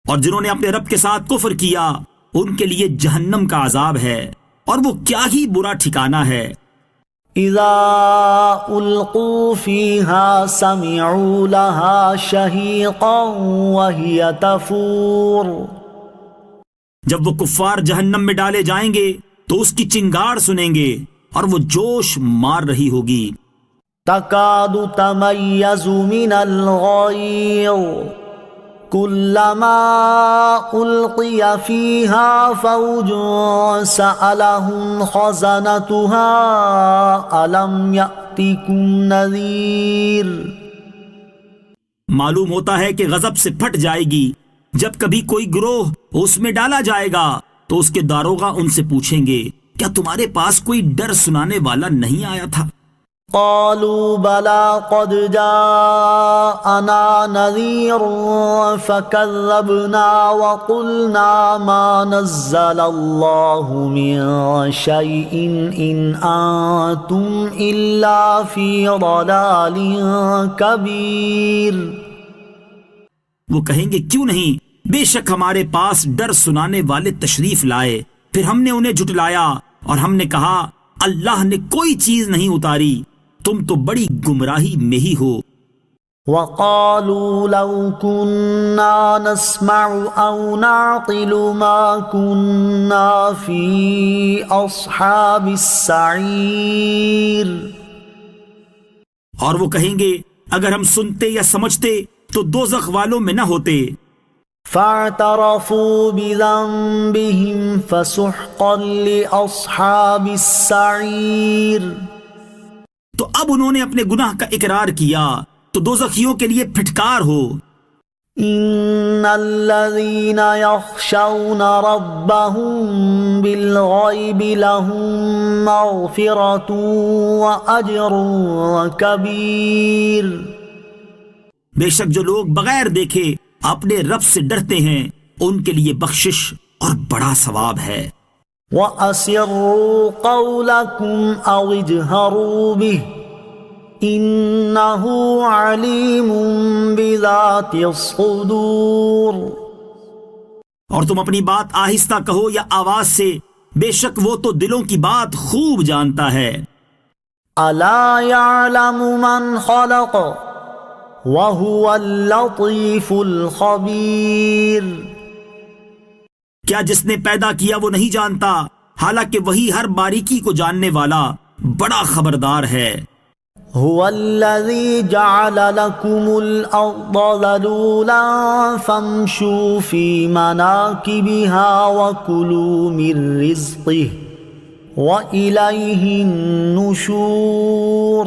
B: اور جنہوں نے اپنے رب کے ساتھ کفر کیا ان کے لیے جہنم کا عذاب ہے، اور وہ کیا ہی برا ٹھکانہ ہے۔
A: اذا القوا فيها سمعوا لها شهيقا وهي تفور،
B: جب وہ کفار جہنم میں ڈالے جائیں گے تو اس کی چنگاڑ سنیں گے اور وہ جوش مار رہی ہوگی۔
A: تكاد تميز من الغيظ كلما ألقي فيها فوج سألهم خزنتها ألم يأتكم نذير،
B: معلوم ہوتا ہے کہ غضب سے پھٹ جائے گی جب کبھی کوئی گروہ اس میں ڈالا جائے گا تو اس کے داروغہ ان سے پوچھیں گے کیا تمہارے پاس کوئی ڈر سنانے والا نہیں آیا تھا؟
A: قالوا بلى قد جاءنا نذير فكذبنا وقلنا ما نزل الله من شيء إن أنتم إلا في ضلال كبير،
B: وہ کہیں گے کیوں نہیں، بے شک ہمارے پاس ڈر سنانے والے تشریف لائے، پھر ہم نے انہیں جھٹلایا اور ہم نے کہا اللہ نے کوئی چیز نہیں اتاری، تم تو بڑی گمراہی میں ہی ہو۔
A: وقالوا لو كنا نسمع أو نعقل ما كنا في أصحاب السعير،
B: اور وہ کہیں گے اگر ہم سنتے یا سمجھتے تو دوزخ والوں میں نہ ہوتے۔
A: فاعترفوا بذنبهم فسحقا لأصحاب السعير،
B: تو اب انہوں نے اپنے گناہ کا اقرار کیا تو دوزخیوں کے لیے پھٹکار ہو۔
A: ان الذين يخشون ربهم بالغيب لهم مغفرة واجر كبير،
B: بے شک جو لوگ بغیر دیکھے اپنے رب سے ڈرتے ہیں ان کے لیے بخشش اور بڑا ثواب ہے۔
A: وَأَسِرُّوا قَوْلَكُمْ أَوْ اجْهَرُوا بِهِ إِنَّهُ عَلِيمٌ بِذَاتِ الصُّدُورِ،
B: اور تم اپنی بات آہستہ کہو یا آواز سے، بے شک وہ تو دلوں کی بات خوب جانتا ہے۔
A: أَلَا يَعْلَمُ مَنْ خَلَقَ وَهُوَ اللَّطِيفُ الْخَبِيرُ،
B: کیا جس نے پیدا کیا وہ نہیں جانتا، حالانکہ وہی ہر باریکی کو جاننے والا بڑا خبردار ہے۔
A: هو الذي جعل لكم الأرض ذلولا فامشوا في مناكبها وكلوا من رزقه وإليه النشور،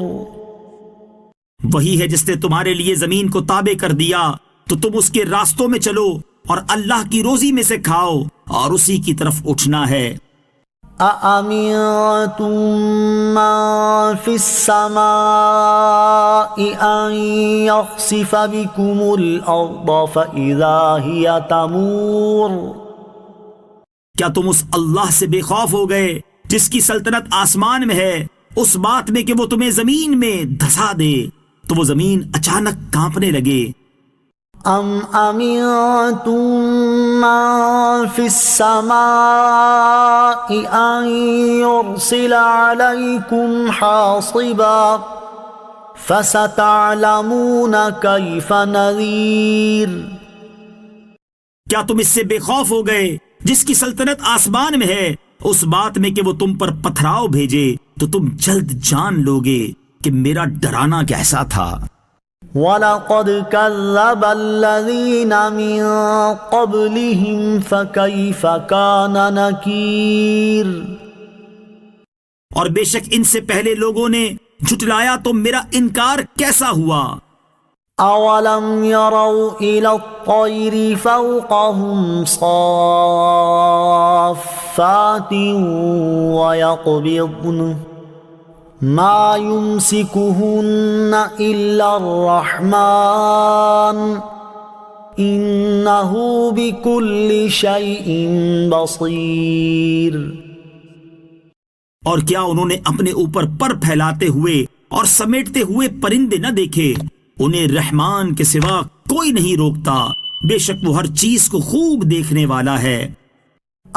B: وہی ہے جس نے تمہارے لیے زمین کو تابع کر دیا تو تم اس کے راستوں میں چلو اور اللہ کی روزی میں سے کھاؤ اور اسی کی طرف اٹھنا ہے۔
A: أَأَمِنتُم مَّن فِي السَّمَاءِ أَن يَخْسِفَ بِكُمُ الْأَرْضَ فَإِذَا هِيَ تَمُورُ،
B: کیا تم اس اللہ سے بے خوف ہو گئے جس کی سلطنت آسمان میں ہے، اس بات میں کہ وہ تمہیں زمین میں دھسا دے تو وہ زمین اچانک کانپنے لگے۔
A: ام امنتم من فی السماء ان یرسل علیکم حاصبا فستعلمون کیف نذیر،
B: کیا تم اس سے بے خوف ہو گئے جس کی سلطنت آسمان میں ہے، اس بات میں کہ وہ تم پر پتھراؤ بھیجے تو تم جلد جان لوگے کہ میرا ڈرانا کیسا تھا۔
A: وَلَقَدْ كَذَّبَ الَّذِينَ مِن قَبْلِهِمْ فَكَيْفَ كَانَ نَكِيرِ،
B: اور بے شک ان سے پہلے لوگوں نے جھٹلایا تو میرا انکار کیسا ہوا۔
A: أَوَلَمْ يَرَوْا إِلَى الطَّيْرِ فَوْقَهُمْ صَافَّاتٍ وَيَقْبِضْنَ مَا يُمْسِكُهُنَّ إِلَّا الرَّحْمَنُ إِنَّهُ بِكُلِّ شَيْءٍ بَصِيرٌ،
B: اور کیا انہوں نے اپنے اوپر پر پھیلاتے ہوئے اور سمیٹتے ہوئے پرندے نہ دیکھے؟ انہیں رحمان کے سوا کوئی نہیں روکتا، بے شک وہ ہر چیز کو خوب دیکھنے والا ہے۔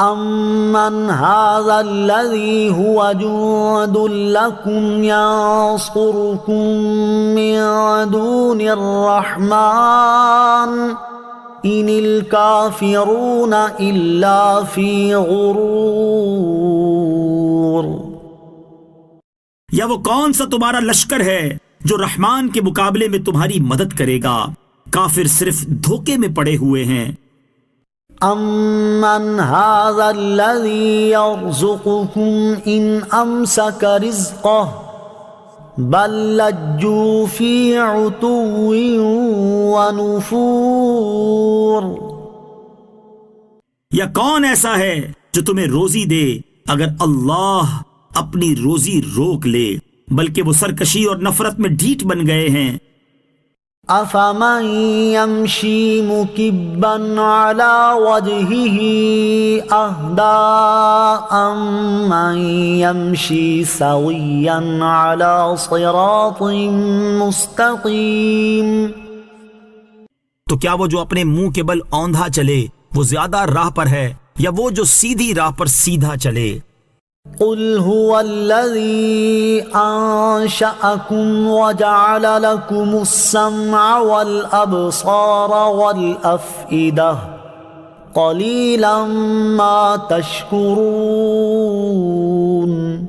A: أَمَّنْ هَذَا الَّذِي هُوَ جُندٌ لَكُمْ يَنصُرُكُم مِّن دُونِ الرَّحْمَٰنِ إِنِ الْكَافِرُونَ إِلَّا فِي غُرُورٍ۔
B: یا وہ کون سا تمہارا لشکر ہے جو رحمان کے مقابلے میں تمہاری مدد کرے گا؟ کافر صرف دھوکے میں پڑے ہوئے ہیں۔
A: أَمَّنْ هَذَا الَّذِي يَرْزُقُكُمْ إِنْ أَمْسَكَ رِزْقَهُ بَل لَّجُّوا فِي عُتُوٍّ وَنُفُورٍ۔
B: یا کون ایسا ہے جو تمہیں روزی دے اگر اللہ اپنی روزی روک لے؟ بلکہ وہ سرکشی اور نفرت میں ڈھیٹ بن گئے ہیں۔
A: أَفَمَن يَمْشِي مُكِبًّا عَلَى وَجْهِهِ أَهْدَىٰ أَمَّن يَمْشِي سَوِيًّا عَلَى صِرَاطٍ مُسْتَقِيمٍ۔
B: تو کیا وہ جو اپنے منہ کے بل اوندھا چلے وہ زیادہ راہ پر ہے، یا وہ جو سیدھی راہ پر سیدھا چلے؟
A: قُلْ هُوَ الَّذِي أَنشَأَكُمْ وَجَعَلَ لَكُمُ السَّمْعَ وَالْأَبْصَارَ وَالْأَفْئِدَةَ قَلِيلًا مَا تَشْكُرُونَ۔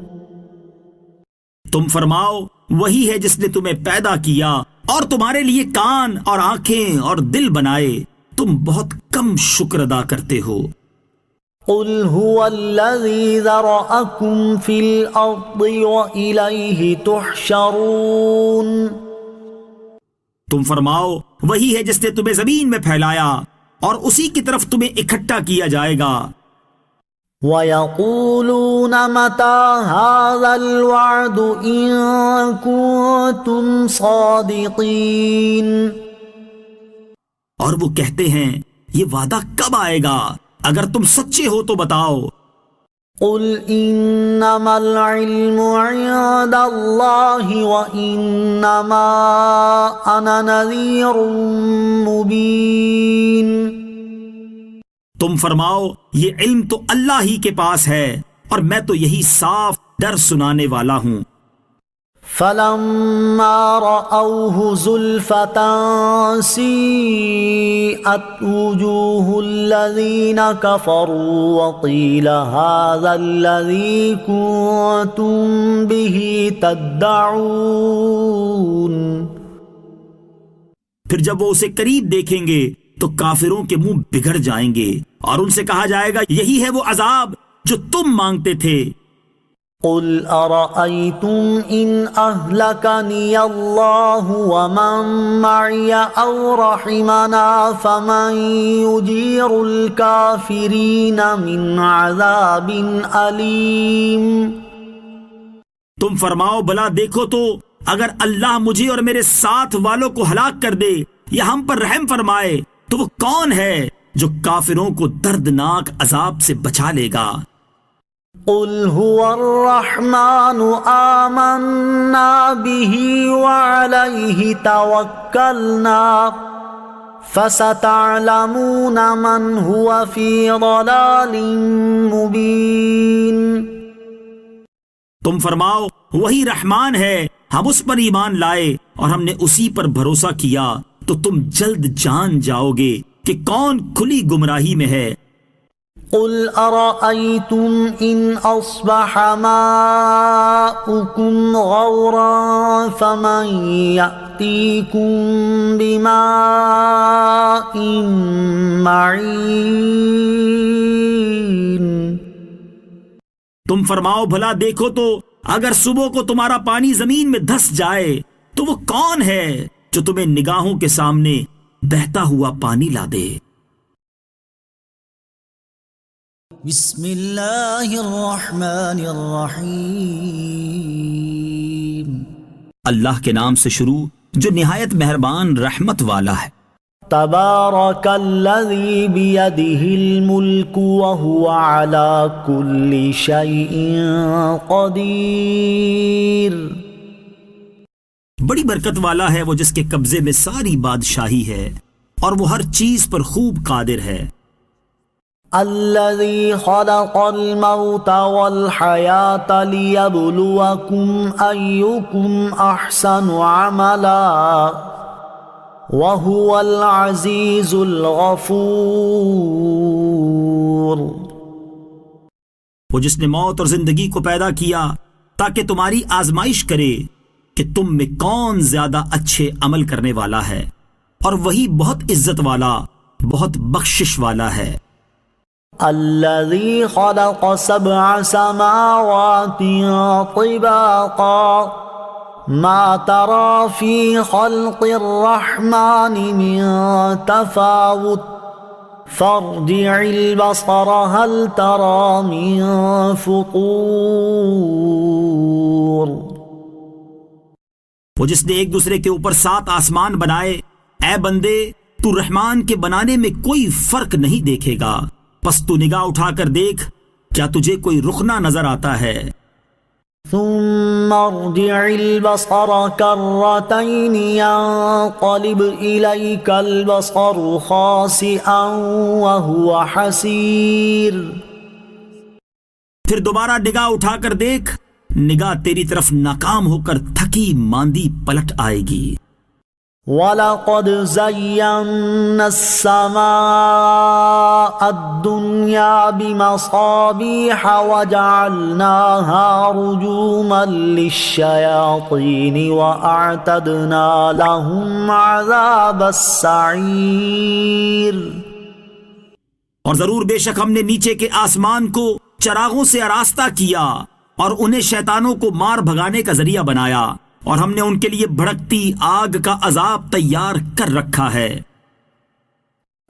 B: تم فرماؤ وہی ہے جس نے تمہیں پیدا کیا اور تمہارے لیے کان اور آنکھیں اور دل بنائے، تم بہت کم شکر ادا کرتے ہو۔
A: قُلْ هُوَ الَّذِي ذَرَأَكُمْ فِي الْأَرْضِ وَإِلَيْهِ تُحْشَرُونَ۔
B: تم فرماؤ وہی ہے جس نے تمہیں زمین میں پھیلایا اور اسی کی طرف تمہیں اکٹھا کیا جائے گا۔
A: وَيَقُولُونَ مَتَىٰ هَٰذَا الْوَعْدُ إِن كُنتُمْ صَادِقِينَ۔
B: اور وہ کہتے ہیں یہ وعدہ کب آئے گا؟ اگر تم سچے ہو تو بتاؤ۔
A: قُلْ إِنَّمَا الْعِلْمُ عِندَ اللَّهِ وَإِنَّمَا أَنَا نَذِيرٌ مُّبِينٌ۔
B: تم فرماؤ یہ علم تو اللہ ہی کے پاس ہے اور میں تو یہی صاف ڈر سنانے والا ہوں۔
A: فَلَمَّا رَأَوْهُ زُلْفَةً سِيئَتْ وُجُوهُ الَّذِينَ كَفَرُوا وَقِيلَ هَٰذَا الَّذِي كُنتُم بِهِ تَدَّعُونَ۔
B: پھر جب وہ اسے قریب دیکھیں گے تو کافروں کے منہ بگڑ جائیں گے اور ان سے کہا جائے گا یہی ہے وہ عذاب جو تم مانگتے تھے۔
A: قُلْ أَرَأَيْتُمْ إِنْ أَهْلَكَنِيَ اللَّهُ وَمَن مَّعِيَ أَوْ رَحِمَنَا فَمَن يُجِيرُ الْكَافِرِينَ مِنْ عَذَابٍ أَلِيمٍ۔
B: تم فرماؤ بھلا دیکھو تو اگر اللہ مجھے اور میرے ساتھ والوں کو ہلاک کر دے یا ہم پر رحم فرمائے تو وہ کون ہے جو کافروں کو دردناک عذاب سے بچا لے گا؟
A: قُلْ هُوَ الرَّحْمَٰنُ آمَنَّا بِهِ وَعَلَيْهِ تَوَكَّلْنَا فَسَتَعْلَمُونَ مَنْ هُوَ فِي ضَلَالٍ مُّبِينٍ۔
B: تم فرماؤ وہی رحمان ہے، ہم اس پر ایمان لائے اور ہم نے اسی پر بھروسہ کیا، تو تم جلد جان جاؤ گے کہ کون کھلی گمراہی میں ہے۔
A: قُلْ أَرَأَيْتُمْ إِنْ أَصْبَحَ مَاؤُكُمْ غَوْرًا فَمَن يَأْتِيكُم بِمَاءٍ مَّعِينٍ۔
B: تم فرماؤ بھلا دیکھو تو اگر صبح کو تمہارا پانی زمین میں دھس جائے تو وہ کون ہے جو تمہیں نگاہوں کے سامنے بہتا ہوا پانی لا دے؟
A: بسم اللہ الرحمن الرحیم۔
B: اللہ کے نام سے شروع جو نہایت مہربان رحمت والا ہے۔
A: تبارک الذی بیدہ الملک وہو علی کل شیء قدیر۔
B: بڑی برکت والا ہے وہ جس کے قبضے میں ساری بادشاہی ہے اور وہ ہر چیز پر خوب قادر ہے۔
A: الذي خلق الموت والحياة ليبلوكم أيكم أحسن عملا وهو العزيز الغفور۔
B: وہ جس نے موت اور زندگی کو پیدا کیا تاکہ تمہاری آزمائش کرے کہ تم میں کون زیادہ اچھے عمل کرنے والا ہے، اور وہی بہت عزت والا، بہت بخشش والا ہے۔
A: الذي خلق 7 سماوات طباقا ما ترى في خلق الرحمن من تفاوت فارجع البصر هل ترى من فطور۔
B: وہ جس نے ایک دوسرے کے اوپر 7 آسمان بنائے، اے بندے تو رحمان کے بنانے میں کوئی فرق نہیں دیکھے گا، پس تو نگاہ اٹھا کر دیکھ، کیا تجھے کوئی رخنہ نظر آتا ہے؟
A: ثم ارجع البصر كرتين ينقلب إليك البصر خاسئا وهو حسير۔
B: پھر دوبارہ نگاہ اٹھا کر دیکھ، نگاہ تیری طرف ناکام ہو کر تھکی ماندی پلٹ آئے گی۔
A: وَلَقَدْ زَيَّنَّا السَّمَاءَ الدُّنْيَا بِمَصَابِيحَ وَجَعَلْنَاهَا رُجُومًا لِلشَّيَاطِينِ وَأَعْتَدْنَا لَهُمْ عَذَابَ السَّعِيرِ۔
B: اور ضرور بے شک ہم نے نیچے کے آسمان کو چراغوں سے آراستہ کیا اور انہیں شیطانوں کو مار بھگانے کا ذریعہ بنایا، اور ہم نے ان کے لیے بھڑکتی آگ کا عذاب تیار کر رکھا ہے۔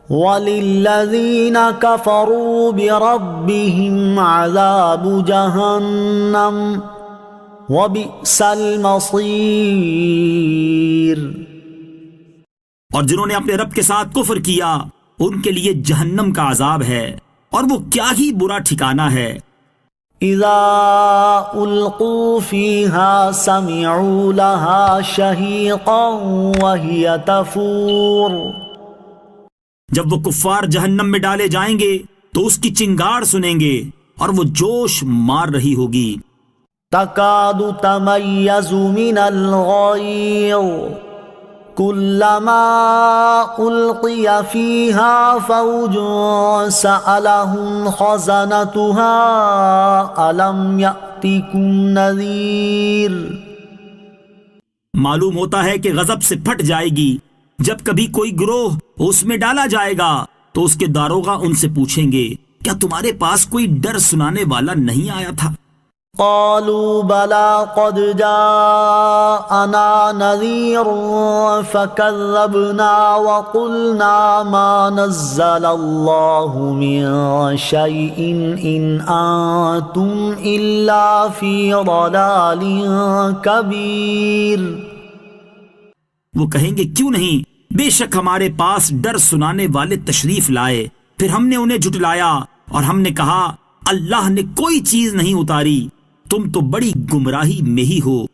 A: وَلِلَّذِينَ كَفَرُوا بِرَبِّهِمْ عَذَابُ جَهَنَّمَ وَبِئْسَ الْمَصِيرُ۔
B: اور جنہوں نے اپنے رب کے ساتھ کفر کیا، ان کے لیے جہنم کا عذاب ہے، اور وہ کیا ہی برا ٹھکانہ ہے۔
A: اذا القوا فيها سمعوا لها شهيقا وهي تفور۔
B: جب وہ کفار جہنم میں ڈالے جائیں گے تو اس کی چنگاڑ سنیں گے، اور وہ جوش مار رہی ہوگی۔
A: تكاد تميز من الغيظ كلما ألقي فيها فوج سألهم خزنتها ألم يأتكم نذير۔
B: معلوم ہوتا ہے کہ غضب سے پھٹ جائے گی جب کبھی کوئی گروہ اس میں ڈالا جائے گا تو اس کے داروغہ ان سے پوچھیں گے، کیا تمہارے پاس کوئی ڈر سنانے والا نہیں آیا تھا؟
A: قالوا بلى قد جاءنا نذير فكذبنا وقلنا ما نزل الله من شيء إن أنتم إلا في ضلال كبير۔
B: وہ کہیں گے کیوں نہیں، بے شک ہمارے پاس ڈر سنانے والے تشریف لائے، پھر ہم نے انہیں جھٹلایا اور ہم نے کہا اللہ نے کوئی چیز نہیں اتاری، تم تو بڑی گمراہی میں ہی ہو۔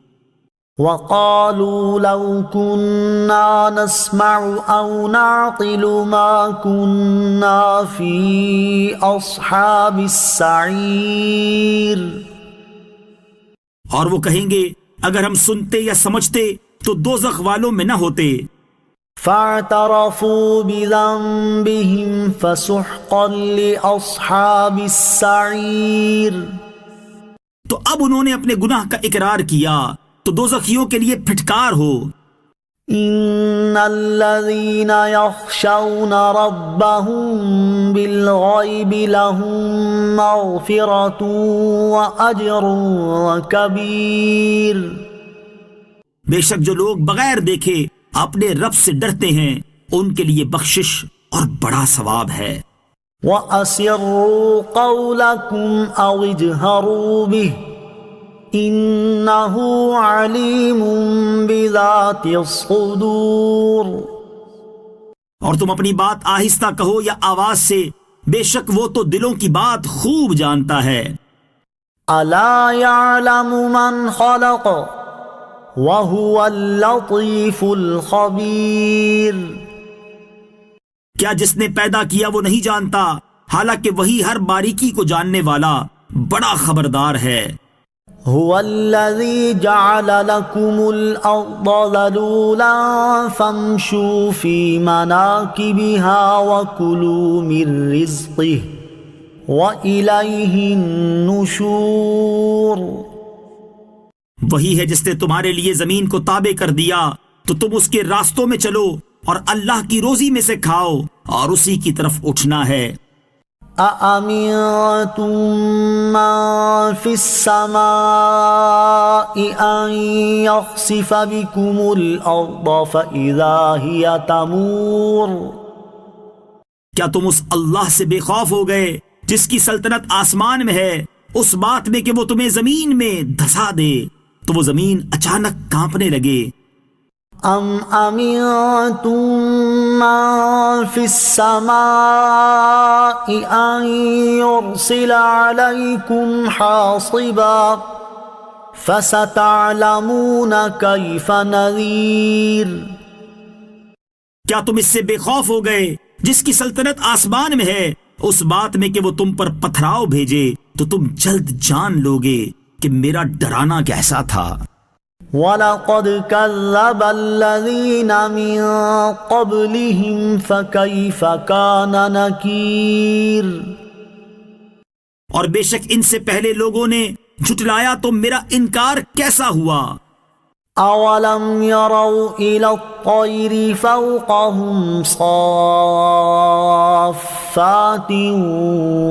A: وقالوا لو كنا نسمع أو نعقل ما كنا في أصحاب السعير۔
B: اور وہ کہیں گے اگر ہم سنتے یا سمجھتے تو دوزخ والوں میں نہ ہوتے۔
A: فاعترفوا بذنبهم فسحقا لأصحاب السعير۔
B: تو اب انہوں نے اپنے گناہ کا اقرار کیا تو دوزخیوں کے لیے پھٹکار ہو۔
A: ان الذين يخشون ربهم بالغيب لهم مغفرة واجر كبير۔
B: بے شک جو لوگ بغیر دیکھے اپنے رب سے ڈرتے ہیں ان کے لیے بخشش اور بڑا ثواب ہے۔
A: وَأَسِرُّوا قَوْلَكُمْ أَوْ اجْهَرُوا بِهِ إِنَّهُ عَلِيمٌ بِذَاتِ الصُّدُورِ۔
B: اور تم اپنی بات آہستہ کہو یا آواز سے، بے شک وہ تو دلوں کی بات خوب جانتا ہے۔
A: أَلَا يَعْلَمُ مَنْ خَلَقَ وَهُوَ اللَّطِيفُ الْخَبِيرُ۔
B: کیا جس نے پیدا کیا وہ نہیں جانتا، حالانکہ وہی ہر باریکی کو جاننے والا بڑا خبردار ہے۔
A: هو الذي جعل لكم الأرض ذلولا فامشوا في مناكبها وكلوا من رزقه وإليه النشور۔
B: وہی ہے جس نے تمہارے لیے زمین کو تابع کر دیا تو تم اس کے راستوں میں چلو اور اللہ کی روزی میں سے کھاؤ اور اسی کی طرف اٹھنا ہے۔
A: أَأَمِنتُم مَّن فِي السَّمَاءِ أَن يَخْسِفَ بِكُمُ الْأَرْضَ فَإِذَا هِيَ تَمُورُ۔
B: کیا تم اس اللہ سے بے خوف ہو گئے جس کی سلطنت آسمان میں ہے، اس بات میں کہ وہ تمہیں زمین میں دھسا دے تو وہ زمین اچانک کانپنے لگے۔
A: أَمْ أَمِنتُم مَّن فِي السَّمَاءِ أَن يُرْسِلَ عَلَيْكُمْ حَاصِبًا فَسَتَعْلَمُونَ كَيْفَ نَذِيرِ۔
B: کیا تم اس سے بے خوف ہو گئے جس کی سلطنت آسمان میں ہے، اس بات میں کہ وہ تم پر پتھراؤ بھیجے تو تم جلد جان لوگے کہ میرا ڈرانا کیسا تھا۔
A: وَلَقَدْ كَذَّبَ الَّذِينَ مِن قَبْلِهِمْ فَكَيْفَ كَانَ نَكِيرِ۔
B: اور بے شک ان سے پہلے لوگوں نے جھٹلایا تو میرا انکار کیسا ہوا۔
A: أَوَلَمْ يَرَوْا إِلَى الطَّيْرِ فَوْقَهُمْ صَافَّاتٍ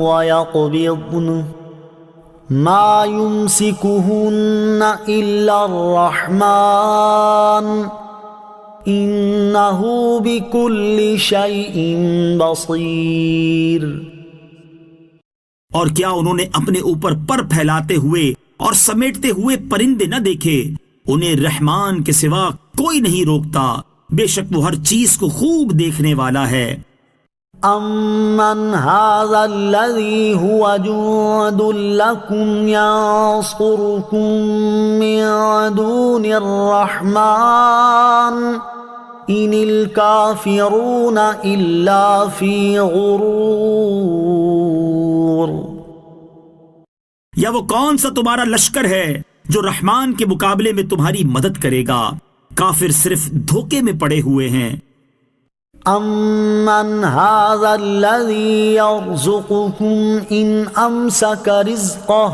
A: وَيَقْبِضْنَ مَا يُمْسِكُهُنَّ إِلَّا الرَّحْمَنُ إِنَّهُ بِكُلِّ شَيْءٍ بَصِيرٌ۔
B: اور کیا انہوں نے اپنے اوپر پر پھیلاتے ہوئے اور سمیٹتے ہوئے پرندے نہ دیکھے؟ انہیں رحمان کے سوا کوئی نہیں روکتا، بے شک وہ ہر چیز کو خوب دیکھنے والا ہے۔
A: أَمَّنْ هَذَا الَّذِي هُوَ جُندٌ لَكُمْ يَنصُرُكُم مِّن دُونِ الرَّحْمَنِ إِنِ الْكَافِرُونَ إِلَّا فِي غُرُورٍ۔
B: یا وہ کون سا تمہارا لشکر ہے جو رحمان کے مقابلے میں تمہاری مدد کرے گا؟ کافر صرف دھوکے میں پڑے ہوئے ہیں۔
A: أَمَّنْ هَذَا الَّذِي يَرْزُقُكُمْ إِنْ أَمْسَكَ رِزْقَهُ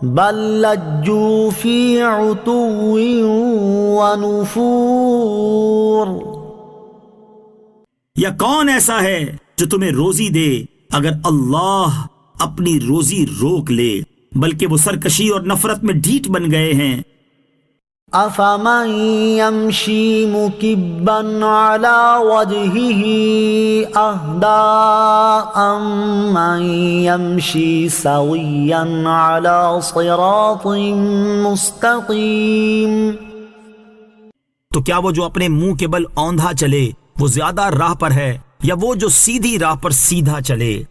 A: بَل لَّجُّوا فِي عُتُوٍّ وَنُفُورٍ۔
B: یا کون ایسا ہے جو تمہیں روزی دے اگر اللہ اپنی روزی روک لے، بلکہ وہ سرکشی اور نفرت میں ڈھیٹ بن گئے ہیں۔
A: أَفَمَن يَمْشِي مُكِبًّا عَلَى وَجْهِهِ أَهْدَىٰ أَمَّن يَمْشِي سَوِيًّا عَلَى صِرَاطٍ مُسْتَقِيمٍ۔
B: تو کیا وہ جو اپنے منہ کے بل اوندھا چلے وہ زیادہ راہ پر ہے یا وہ جو سیدھی راہ پر سیدھا چلے؟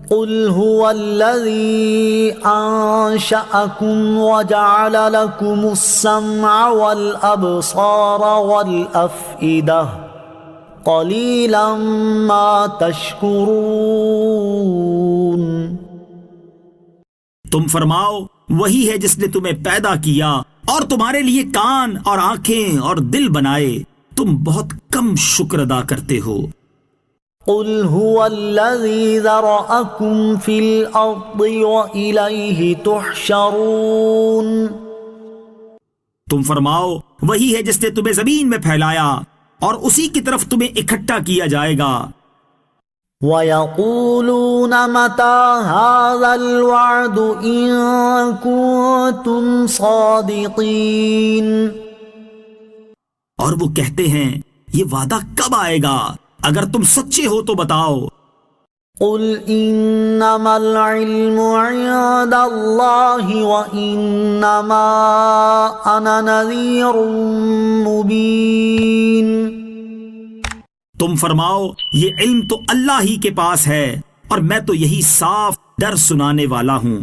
A: قُلْ هُوَ الَّذِي أَنشَأَكُمْ وَجَعَلَ لَكُمُ السَّمْعَ وَالْأَبْصَارَ وَالْأَفْئِدَةَ قَلِيلًا مَا تَشْكُرُونَ۔
B: تم فرماؤ وہی ہے جس نے تمہیں پیدا کیا اور تمہارے لیے کان اور آنکھیں اور دل بنائے، تم بہت کم شکر ادا کرتے ہو۔
A: قُلْ هُوَ الَّذِي ذَرَأَكُمْ فِي الْأَرْضِ وَإِلَيْهِ تُحْشَرُونَ۔
B: تم فرماؤ وہی ہے جس نے تمہیں زمین میں پھیلایا اور اسی کی طرف تمہیں اکٹھا کیا جائے گا۔
A: وَيَقُولُونَ مَتَى هَذَا الْوَعْدُ إِن كُنتُمْ صَادِقِينَ۔
B: اور وہ کہتے ہیں یہ وعدہ کب آئے گا؟ اگر تم سچے ہو تو بتاؤ۔
A: قُلْ إِنَّمَا الْعِلْمُ عِندَ اللَّهِ وَإِنَّمَا أَنَا نَذِيرٌ مُبِينٌ۔
B: تم فرماؤ یہ علم تو اللہ ہی کے پاس ہے اور میں تو یہی صاف ڈر سنانے والا ہوں۔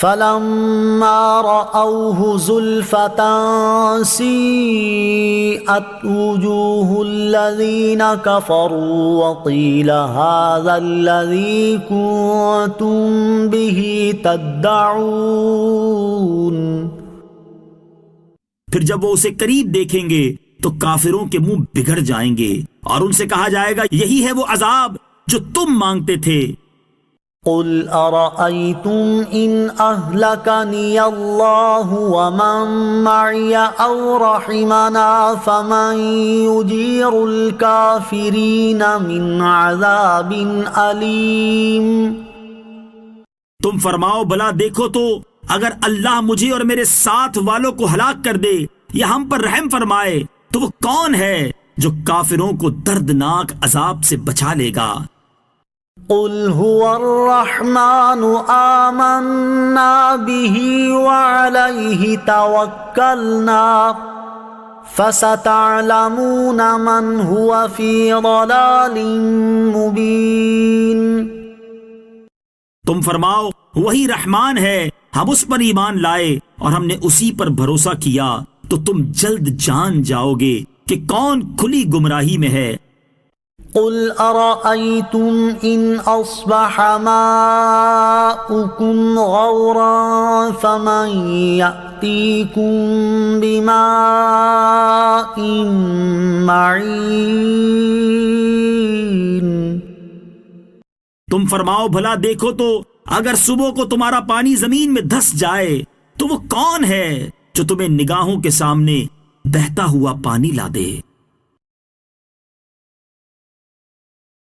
A: فَلَمَّا رَأَوْهُ زُلْفَةً سِيئَتْ سُيِّئَتْ وُجُوهُ الَّذِينَ كَفَرُوا وَقِيلَ هَذَا الَّذِي كُنتُم بِهِ تَدَّعُونَ۔
B: پھر جب وہ اسے قریب دیکھیں گے تو کافروں کے منہ بگڑ جائیں گے اور ان سے کہا جائے گا یہی ہے وہ عذاب جو تم مانگتے تھے۔
A: قُلْ أَرَأَيْتُمْ إِنْ أَهْلَكَنِيَ اللَّهُ وَمَنْ مَعِيَ أَوْ رَحِمَنَا فَمَنْ يُجِيرُ الْكَافِرِينَ مِنْ عَذَابٍ أَلِيمٍ۔
B: تم فرماؤ بھلا دیکھو تو اگر اللہ مجھے اور میرے ساتھ والوں کو ہلاک کر دے یا ہم پر رحم فرمائے تو وہ کون ہے جو کافروں کو دردناک عذاب سے بچا لے گا؟
A: قُلْ هُوَ الرَّحْمَنُ آمَنَّا بِهِ وَعَلَيْهِ تَوَكَّلْنَا فَسَتَعْلَمُونَ مَنْ هُوَ فِي ضَلَالٍ مُبِينٍ۔
B: تم فرماؤ وہی رحمان ہے، ہم اس پر ایمان لائے اور ہم نے اسی پر بھروسہ کیا تو تم جلد جان جاؤ گے کہ کون کھلی گمراہی میں ہے۔
A: قُلْ أَرَأَيْتُمْ إِنْ أَصْبَحَ مَاؤُكُمْ غَوْرًا فَمَنْ يَأْتِيكُمْ بِمَاءٍ مَّعِينٍ۔
B: تم فرماؤ بھلا دیکھو تو اگر صبح کو تمہارا پانی زمین میں دھس جائے تو وہ کون ہے جو تمہیں نگاہوں کے سامنے بہتا ہوا پانی لا دے؟